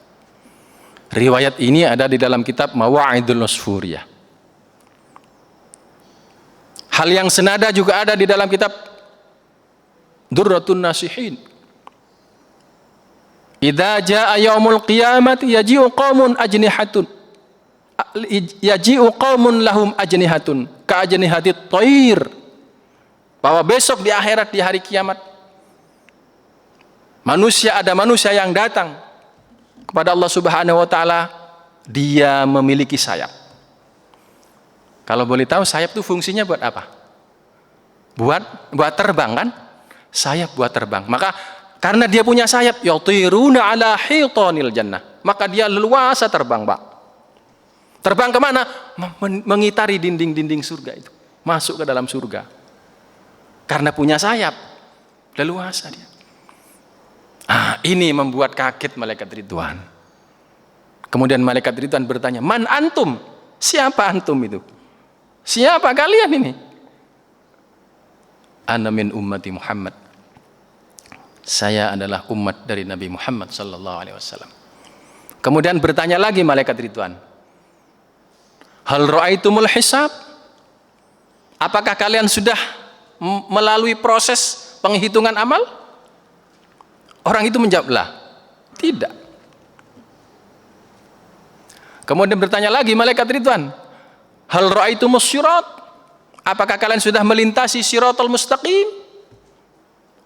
Riwayat ini ada di dalam kitab Mawa'idul Nusfuriyah. Hal yang senada juga ada di dalam kitab Durratun Nasihin. Idza jaa yaumul qiyamati yaji'u qaumun ajnihatun. Yaji'u qaumun lahum ajnihatun ka ajnihatit thair. Bahwa besok di akhirat, di hari kiamat, ada manusia yang datang kepada Allah Subhanahu wa Ta'ala, dia memiliki sayap. Kalau boleh tahu, sayap itu fungsinya buat apa? Buat terbang kan? Sayap buat terbang. Maka karena dia punya sayap, yatiruna ala hitanil jannah, maka dia leluasa terbang, Pak. Terbang kemana? Mengitari dinding-dinding surga itu, masuk ke dalam surga. Karena punya sayap, leluasa dia. Ini membuat kaget malaikat Ridwan. Kemudian malaikat Ridwan bertanya, man antum? Siapa antum itu? Siapa kalian ini? Ana min ummati Muhammad. Saya adalah umat dari Nabi Muhammad sallallahu alaihi wasallam. Kemudian bertanya lagi malaikat Ridwan, hal ra'aitumul hisab? Apakah kalian sudah melalui proses penghitungan amal? Orang itu menjawablah, tidak. Kemudian bertanya lagi malaikat Ridwan, hal ra'aitumus sirat? Apakah kalian sudah melintasi siratal mustaqim?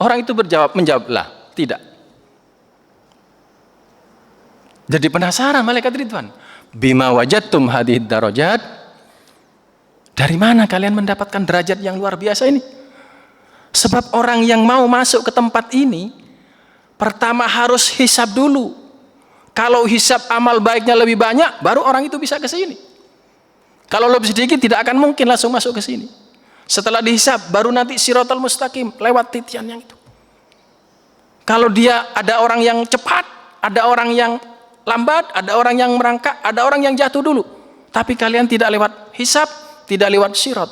Orang itu menjawablah, tidak. Jadi penasaran malaikat Ridwan, bima wajadtum hadhid darajat? Dari mana kalian mendapatkan derajat yang luar biasa ini? Sebab orang yang mau masuk ke tempat ini, pertama harus hisab dulu. Kalau hisab amal baiknya lebih banyak, baru orang itu bisa ke sini. Kalau lebih sedikit, tidak akan mungkin langsung masuk ke sini. Setelah dihisab, baru nanti siratal mustaqim, lewat titian yang itu. Kalau dia ada orang yang cepat, ada orang yang lambat, ada orang yang merangkak, ada orang yang jatuh dulu. Tapi kalian tidak lewat hisab, tidak lewat sirat.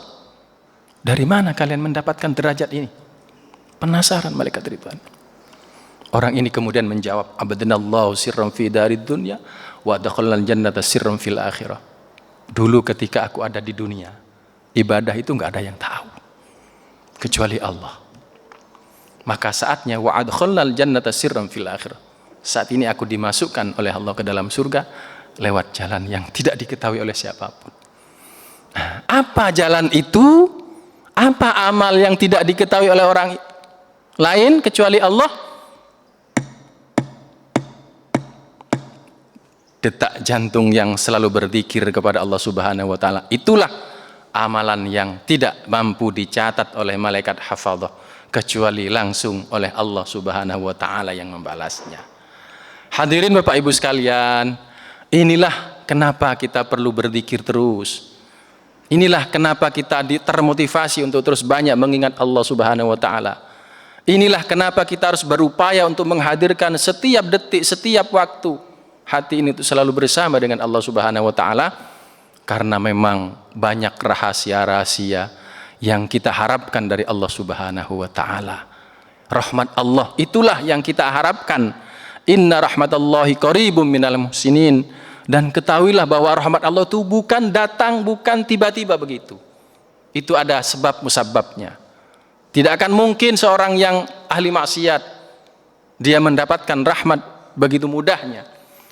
Dari mana kalian mendapatkan derajat ini? Penasaran malaikat Ridwan. Orang ini kemudian menjawab, abadnallahu sirran fi darid dunya wa adkhalnal jannata sirran fil akhirah. Dulu ketika aku ada di dunia, ibadah itu enggak ada yang tahu kecuali Allah. Maka saatnya wa adkhalnal jannata sirran fil akhirah. Saat ini aku dimasukkan oleh Allah ke dalam surga lewat jalan yang tidak diketahui oleh siapapun. Apa jalan itu? Apa amal yang tidak diketahui oleh orang lain kecuali Allah? Detak jantung yang selalu berzikir kepada Allah Subhanahu wa Ta'ala. Itulah amalan yang tidak mampu dicatat oleh malaikat hafadzah kecuali langsung oleh Allah Subhanahu wa Ta'ala yang membalasnya. Hadirin Bapak Ibu sekalian, inilah kenapa kita perlu berzikir terus. Inilah kenapa kita termotivasi untuk terus banyak mengingat Allah Subhanahu wa Ta'ala. Inilah kenapa kita harus berupaya untuk menghadirkan setiap detik, setiap waktu hati ini itu selalu bersama dengan Allah Subhanahu wa Ta'ala, karena memang banyak rahasia-rahasia yang kita harapkan dari Allah Subhanahu wa Ta'ala. Rahmat Allah itulah yang kita harapkan. Inna rahmatallahi qaribum minal muhsinin. Dan ketahuilah bahwa rahmat Allah itu bukan datang, bukan tiba-tiba begitu. Itu ada sebab musababnya. Tidak akan mungkin seorang yang ahli maksiat dia mendapatkan rahmat begitu mudahnya.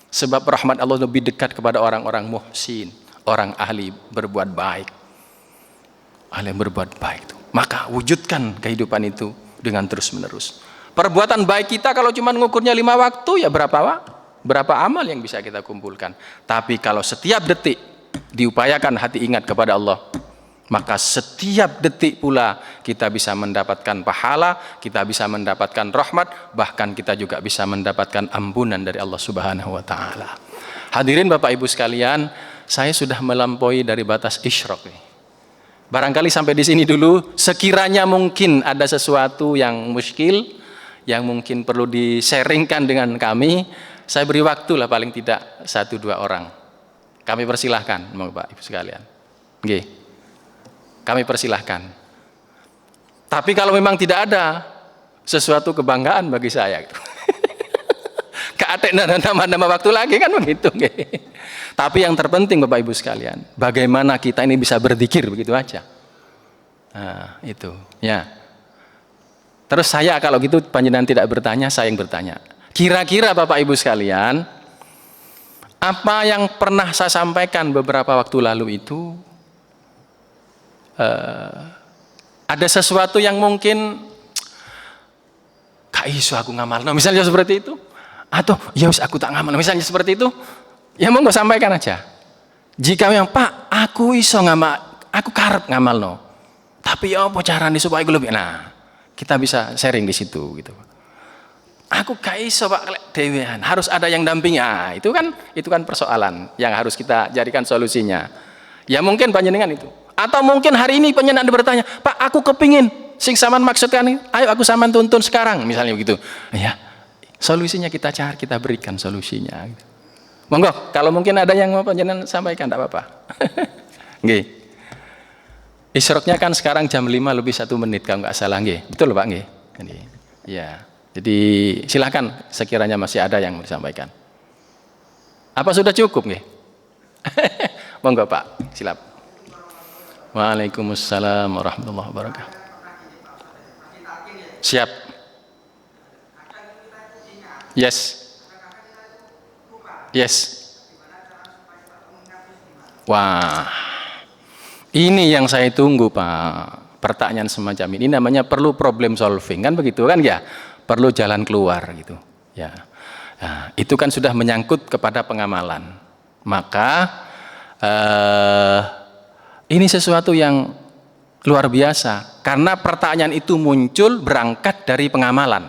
Sebab rahmat Allah lebih dekat kepada orang-orang muhsin, orang ahli berbuat baik. Ahli berbuat baik itu. Maka wujudkan kehidupan itu dengan terus-menerus. Perbuatan baik kita kalau cuma ngukurnya 5 waktu, ya berapa amal yang bisa kita kumpulkan. Tapi kalau setiap detik diupayakan hati ingat kepada Allah, maka setiap detik pula kita bisa mendapatkan pahala, kita bisa mendapatkan rahmat, bahkan kita juga bisa mendapatkan ampunan dari Allah Subhanahu wa taala. Hadirin Bapak Ibu sekalian, saya sudah melampaui dari batas isyraq nih. Barangkali sampai di sini dulu. Sekiranya mungkin ada sesuatu yang muskil, yang mungkin perlu di-sharingkan dengan kami, saya beri waktu lah paling tidak 1-2 orang. Kami persilahkan Bapak Ibu sekalian. Oke. Kami persilahkan. Tapi kalau memang tidak ada sesuatu kebanggaan bagi saya gitu. Keatek nama waktu lagi kan begitu. Tapi yang terpenting Bapak Ibu sekalian, bagaimana kita ini bisa berzikir begitu aja. Nah, itu ya. Terus saya kalau gitu panjenengan tidak bertanya, saya yang bertanya. Kira-kira Bapak Ibu sekalian, apa yang pernah saya sampaikan beberapa waktu lalu itu ada sesuatu yang mungkin gak iso aku ngamalno, misalnya seperti itu, atau ya wis aku tak ngamalno, misalnya seperti itu, ya monggo sampaikan aja. Jika yang Pak, aku iso aku karep ngamalno, tapi ya apa carane supaya gue lebih, nah kita bisa sharing di situ gitu. Aku gak iso Pak dewean, harus ada yang dampingi. Ah, itu kan persoalan yang harus kita jadikan solusinya. Ya mungkin panjenengan itu. Atau mungkin hari ini panjenengan bertanya, Pak aku kepingin sing saman maksudkan, ayo aku saman tuntun sekarang, misalnya begitu. Ya, solusinya kita cari, kita berikan solusinya. Monggo, kalau mungkin ada yang mau panjenengan sampaikan, tidak apa-apa. Nggih. Isyraqnya kan sekarang jam 5 lebih 1 menit kalau nggak salah, nggih. Betul Pak, nggih. Ya. Jadi silakan sekiranya masih ada yang mau disampaikan. Apa sudah cukup, nggih? Monggo Pak, silakan. Waalaikumsalam warahmatullahi wabarakatuh. Siap. Yes. Yes. Wah, ini yang saya tunggu Pak. Pertanyaan semacam ini namanya perlu problem solving, kan begitu kan ya? Perlu jalan keluar gitu. Ya. Nah, itu kan sudah menyangkut kepada pengamalan. Maka ini sesuatu yang luar biasa karena pertanyaan itu muncul berangkat dari pengamalan,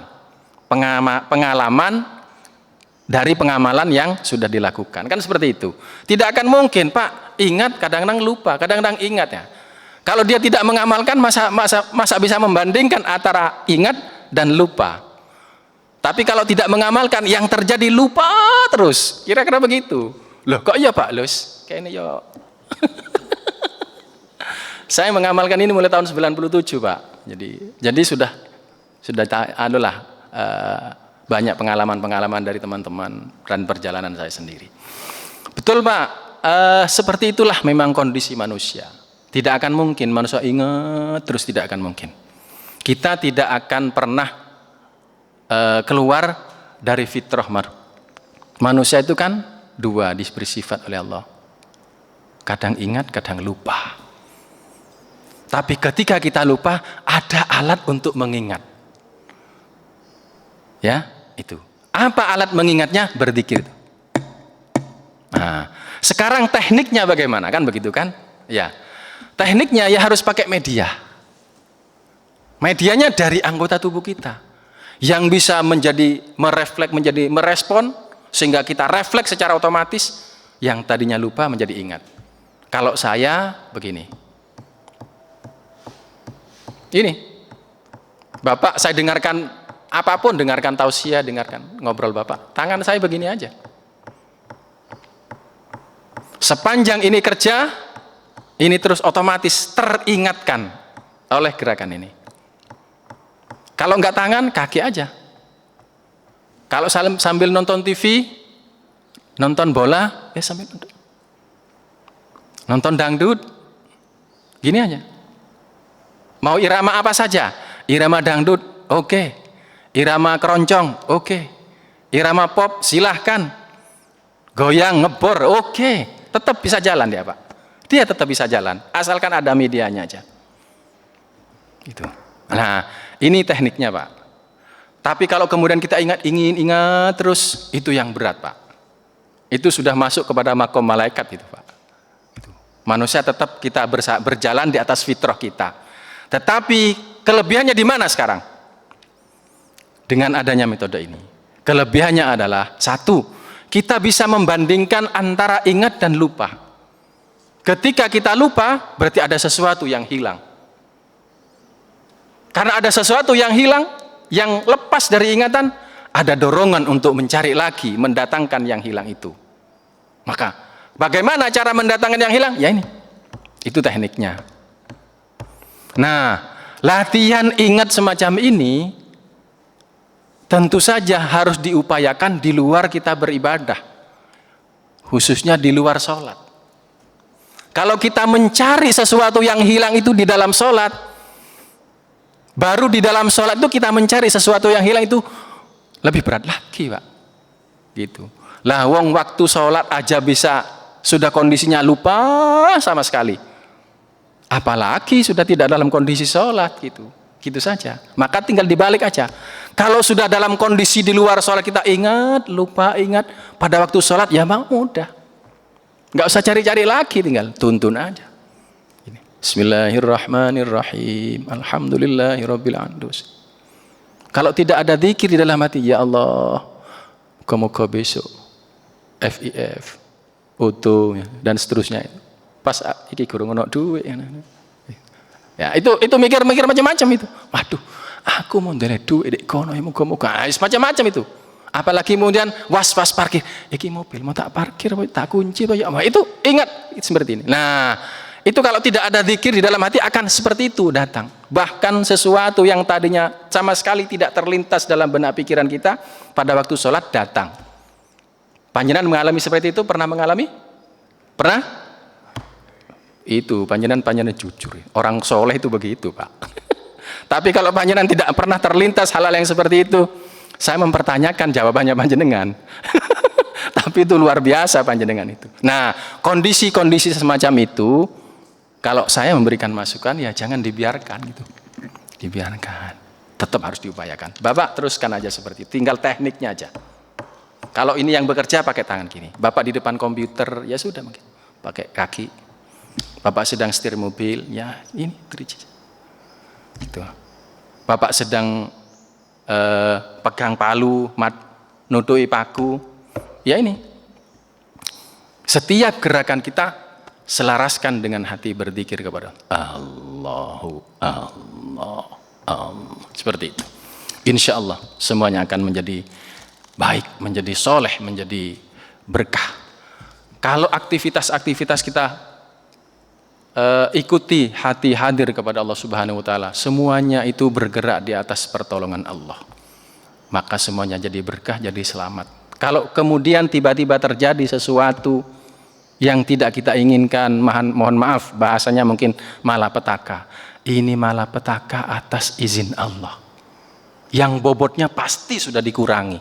pengalaman dari pengamalan yang sudah dilakukan, kan seperti itu. Tidak akan mungkin Pak ingat kadang-kadang lupa, kadang-kadang ingat ya. Kalau dia tidak mengamalkan masa bisa membandingkan antara ingat dan lupa. Tapi kalau tidak mengamalkan yang terjadi lupa terus, kira-kira begitu. Loh kok iya Pak Lus? Kayaknya ya. Saya mengamalkan ini mulai tahun 97 Pak. Jadi sudah banyak pengalaman-pengalaman dari teman-teman dan perjalanan saya sendiri. Betul Pak, seperti itulah memang kondisi manusia. Tidak akan mungkin manusia ingat terus, tidak akan mungkin. Kita tidak akan pernah keluar dari fitrah manusia itu kan dua, diberi sifat oleh Allah. Kadang ingat, kadang lupa. Tapi ketika kita lupa, ada alat untuk mengingat. Ya, itu. Apa alat mengingatnya? Berzikir. Nah, sekarang tekniknya bagaimana? Kan begitu kan? Ya. Tekniknya ya harus pakai media. Medianya dari anggota tubuh kita. Yang bisa merespon sehingga kita refleks secara otomatis yang tadinya lupa menjadi ingat. Kalau saya begini. Ini, Bapak saya dengarkan apapun, dengarkan tausiah, dengarkan ngobrol Bapak. Tangan saya begini aja. Sepanjang ini kerja, ini terus otomatis teringatkan oleh gerakan ini. Kalau enggak tangan, kaki aja. Kalau sambil nonton TV, nonton bola, sambil nonton dangdut, gini aja. Mau irama apa saja, irama dangdut, oke. Irama keroncong, oke. Irama pop, silahkan. Goyang, ngebor, oke. Tetap bisa jalan dia Pak. Dia tetap bisa jalan, asalkan ada medianya aja. Gitu. Nah, ini tekniknya Pak. Tapi kalau kemudian kita ingin ingat terus, itu yang berat, Pak. Itu sudah masuk kepada makom malaikat itu, Pak. Itu. Manusia tetap kita berjalan di atas fitrah kita. Tetapi kelebihannya di mana sekarang? Dengan adanya metode ini. Kelebihannya adalah, satu, kita bisa membandingkan antara ingat dan lupa. Ketika kita lupa, berarti ada sesuatu yang hilang. Karena ada sesuatu yang hilang, yang lepas dari ingatan, ada dorongan untuk mencari lagi, mendatangkan yang hilang itu. Maka, bagaimana cara mendatangkan yang hilang? Ya ini, itu tekniknya. Nah, latihan ingat semacam ini, tentu saja harus diupayakan di luar kita beribadah. Khususnya di luar sholat. Kalau kita mencari sesuatu yang hilang itu di dalam sholat, baru di dalam sholat itu kita mencari sesuatu yang hilang itu lebih berat lagi, Pak. Gitu. Lah, wong waktu sholat aja bisa sudah kondisinya lupa sama sekali. Apalagi sudah tidak dalam kondisi sholat gitu. Gitu saja. Maka tinggal dibalik aja. Kalau sudah dalam kondisi di luar sholat kita ingat, lupa, ingat. Pada waktu sholat ya bang mudah. Nggak usah cari-cari lagi, tinggal tuntun aja. Bismillahirrahmanirrahim. Alhamdulillahirabbil alamin. Kalau tidak ada zikir di dalam hati, ya Allah, moga besok FIF, Utuh dan seterusnya. Pas iki gurung ono duit. Ya, itu mikir-mikir macam-macam itu. Waduh, aku mau ndelek duit dek kono moga-moga. Macam-macam itu. Apalagi kemudian was-was parkir. Iki mobil mau tak parkir, tak kunci, ya. Itu ingat seperti ini. Nah, itu kalau tidak ada zikir di dalam hati akan seperti itu datang. Bahkan sesuatu yang tadinya sama sekali tidak terlintas dalam benak pikiran kita pada waktu sholat datang. Panjenengan mengalami seperti itu? Pernah mengalami? Pernah? Itu panjenengan jujur. Orang soleh itu begitu, Pak. Tapi kalau panjenengan tidak pernah terlintas hal-hal yang seperti itu, saya mempertanyakan jawabannya panjenengan. Tapi itu luar biasa panjenengan itu. Nah, kondisi-kondisi semacam itu, kalau saya memberikan masukan, ya jangan dibiarkan gitu. Dibiarkan. Tetap harus diupayakan. Bapak teruskan aja seperti itu. Tinggal tekniknya aja. Kalau ini yang bekerja pakai tangan kiri. Bapak di depan komputer, ya sudah mungkin. Pakai kaki. Bapak sedang setir mobil, ya ini geriji. Gitu. Bapak sedang pegang palu, nutui paku. Ya ini. Setiap gerakan kita selaraskan dengan hati berzikir kepada Allah. Seperti itu. Insya Allah semuanya akan menjadi baik, menjadi soleh, menjadi berkah. Kalau aktivitas-aktivitas kita ikuti hati hadir kepada Allah Subhanahu Wa Taala, semuanya itu bergerak di atas pertolongan Allah. Maka semuanya jadi berkah, jadi selamat. Kalau kemudian tiba-tiba terjadi sesuatu yang tidak kita inginkan, mohon maaf bahasanya mungkin malapetaka. Ini malapetaka atas izin Allah. Yang bobotnya pasti sudah dikurangi.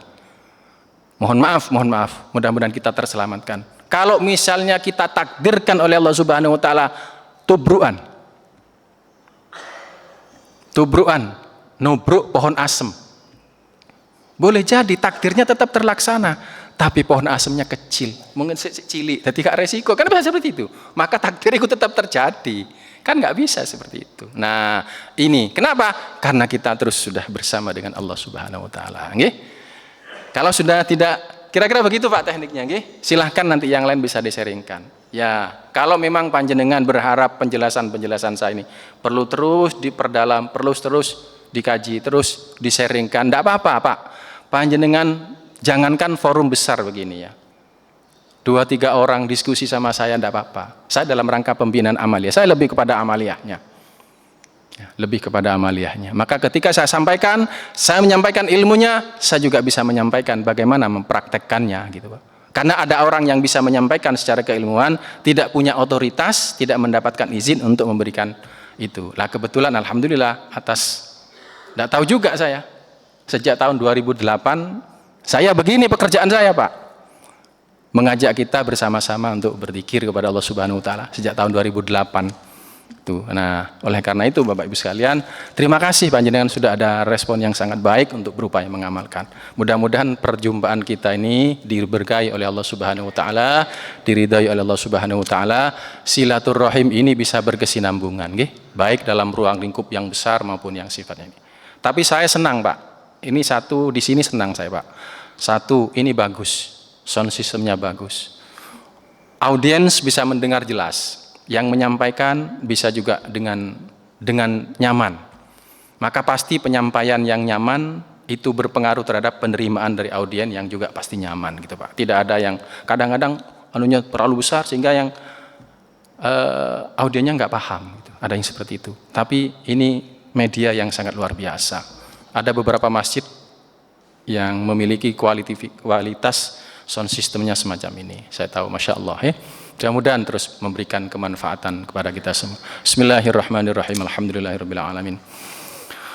Mohon maaf, mudah-mudahan kita terselamatkan. Kalau misalnya kita takdirkan oleh Allah Subhanahu wa taala tubruan, nubruk pohon asem. Boleh jadi takdirnya tetap terlaksana, tapi pohon asemnya kecil, mungkin cilik, jadi gak resiko, kan bisa seperti itu. Maka takdir itu tetap terjadi, kan nggak bisa seperti itu. Nah, ini kenapa? Karena kita terus sudah bersama dengan Allah Subhanahu Wa Taala. Kalau sudah tidak, kira-kira begitu Pak tekniknya, silahkan nanti yang lain bisa diseringkan. Ya, kalau memang panjenengan berharap penjelasan saya ini perlu terus diperdalam, perlu terus dikaji, terus diseringkan, tidak apa-apa Pak. Panjenengan jangankan forum besar begini ya, 2-3 orang diskusi sama saya tidak apa-apa. Saya dalam rangka pembinaan amaliyah, saya lebih kepada amaliyahnya, Maka ketika saya menyampaikan ilmunya, saya juga bisa menyampaikan bagaimana mempraktekkannya gitu Pak. Karena ada orang yang bisa menyampaikan secara keilmuan, tidak punya otoritas, tidak mendapatkan izin untuk memberikan itu. Lah kebetulan alhamdulillah tidak tahu juga saya. Sejak tahun 2008 saya begini pekerjaan saya Pak. Mengajak kita bersama-sama untuk berzikir kepada Allah Subhanahu wa taala sejak tahun 2008. Tuh. Nah, oleh karena itu Bapak Ibu sekalian, terima kasih panjenengan sudah ada respon yang sangat baik untuk berupaya mengamalkan. Mudah-mudahan perjumpaan kita ini diberkahi oleh Allah Subhanahu wa taala, diridhai oleh Allah Subhanahu wa taala. Silaturahim ini bisa berkesinambungan, nggih, baik dalam ruang lingkup yang besar maupun yang sifatnya ini. Tapi saya senang, Pak. Ini satu di sini senang saya, Pak. Satu, ini bagus. Sound systemnya bagus. Audiens bisa mendengar jelas. Yang menyampaikan bisa juga dengan nyaman. Maka pasti penyampaian yang nyaman itu berpengaruh terhadap penerimaan dari audien yang juga pasti nyaman gitu Pak. Tidak ada yang kadang-kadang anunya terlalu besar sehingga yang audiennya nggak paham gitu. Ada yang seperti itu. Tapi ini media yang sangat luar biasa. Ada beberapa masjid yang memiliki kualitas sound systemnya semacam ini. Saya tahu, Masya Allah ya. Mudah-mudahan terus memberikan kemanfaatan kepada kita semua. Bismillahirrahmanirrahim. Alhamdulillahirabbil alamin.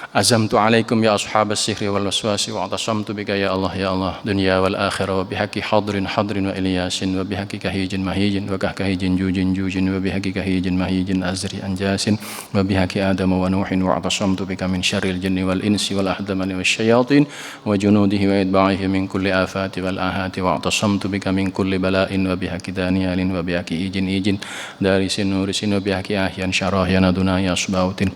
Azamtu alaikum ya ashabas sihri wal waswasi wa atasamtu bika ya Allah dunya wal akhirah wa bihaqi hadrin wa ilyasin wa bihaqi kahijin mahijin wa kahijin jujin wa bihaqi kahijin mahijin azri anjasin wa bihaqi adam wa nuhin wa atasamtu bika min syarril jinni wal insi wal ahdamani wasyayatin wa junudihi wa idba'ihi min kulli afati wal ahati wa atasamtu bika min kulli bala'in wa bihaqi daniyalin wa bihaqi ijin darisin nurisin wa bihaqi ahyan syarahyan aduna ya subautin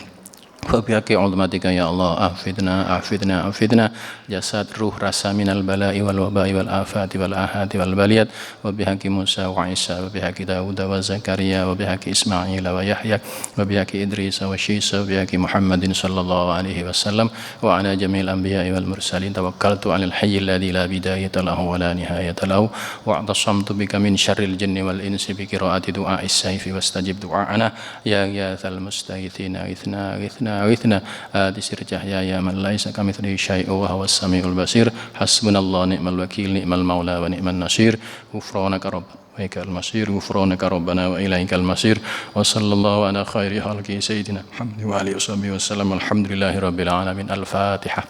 Wabihaki ulmatika ya Allah afidna jasad ruh rasa minal bala'i wal waba'i wal afati wal ahati wal baliyat wabihaki Musa wa Isa wabihaki Dawud wa Zakaria wabihaki Ismail wa Yahya wabihaki Idris wa Syisa wabihaki Muhammadin sallallahu alaihi wasallam wa ala jamil anbiya'i wal mursalin tawakkaltu alal hayyil ladzi la bidayata lahu wa la nihayata lahu wa atasamtu bika min syarril jinni wal insi bi qiraati du'a'is sayfi wastajib du'ana ya yathal mustaghithina ghithna أغثنا آتي سرجح يا من ليس كمثله شيء وهو السميع البصير حسبنا الله نعم الوكيل نعم المولى ونعم النصير غفرانك رب وإليك المصير غفرانك ربنا وإليك المصير وصلى الله على خير خلقه سيدنا محمد وآله وصحبه وسلم الحمد لله رب العالمين الفاتحة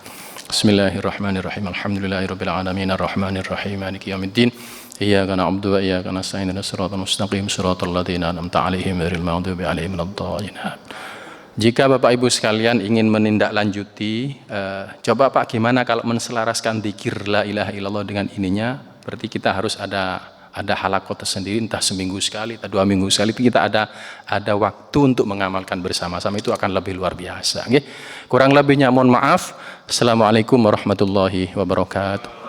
بسم الله الرحمن الرحيم الحمد لله رب العالمين الرحمن الرحيم مالك يوم الدين إياك نعبد وإياك نستعين اهدنا الصراط المستقيم صراط الذين أنعمت عليهم غير المغضوب عليهم ولا الضالين. Jika Bapak Ibu sekalian ingin menindaklanjuti, coba Pak gimana kalau menselaraskan dzikir la ilaha illallah dengan ininya, berarti kita harus ada halaqah tersendiri, entah seminggu sekali, entah 2 minggu sekali, kita ada waktu untuk mengamalkan bersama-sama, itu akan lebih luar biasa. Okay? Kurang lebihnya mohon maaf. Assalamualaikum warahmatullahi wabarakatuh.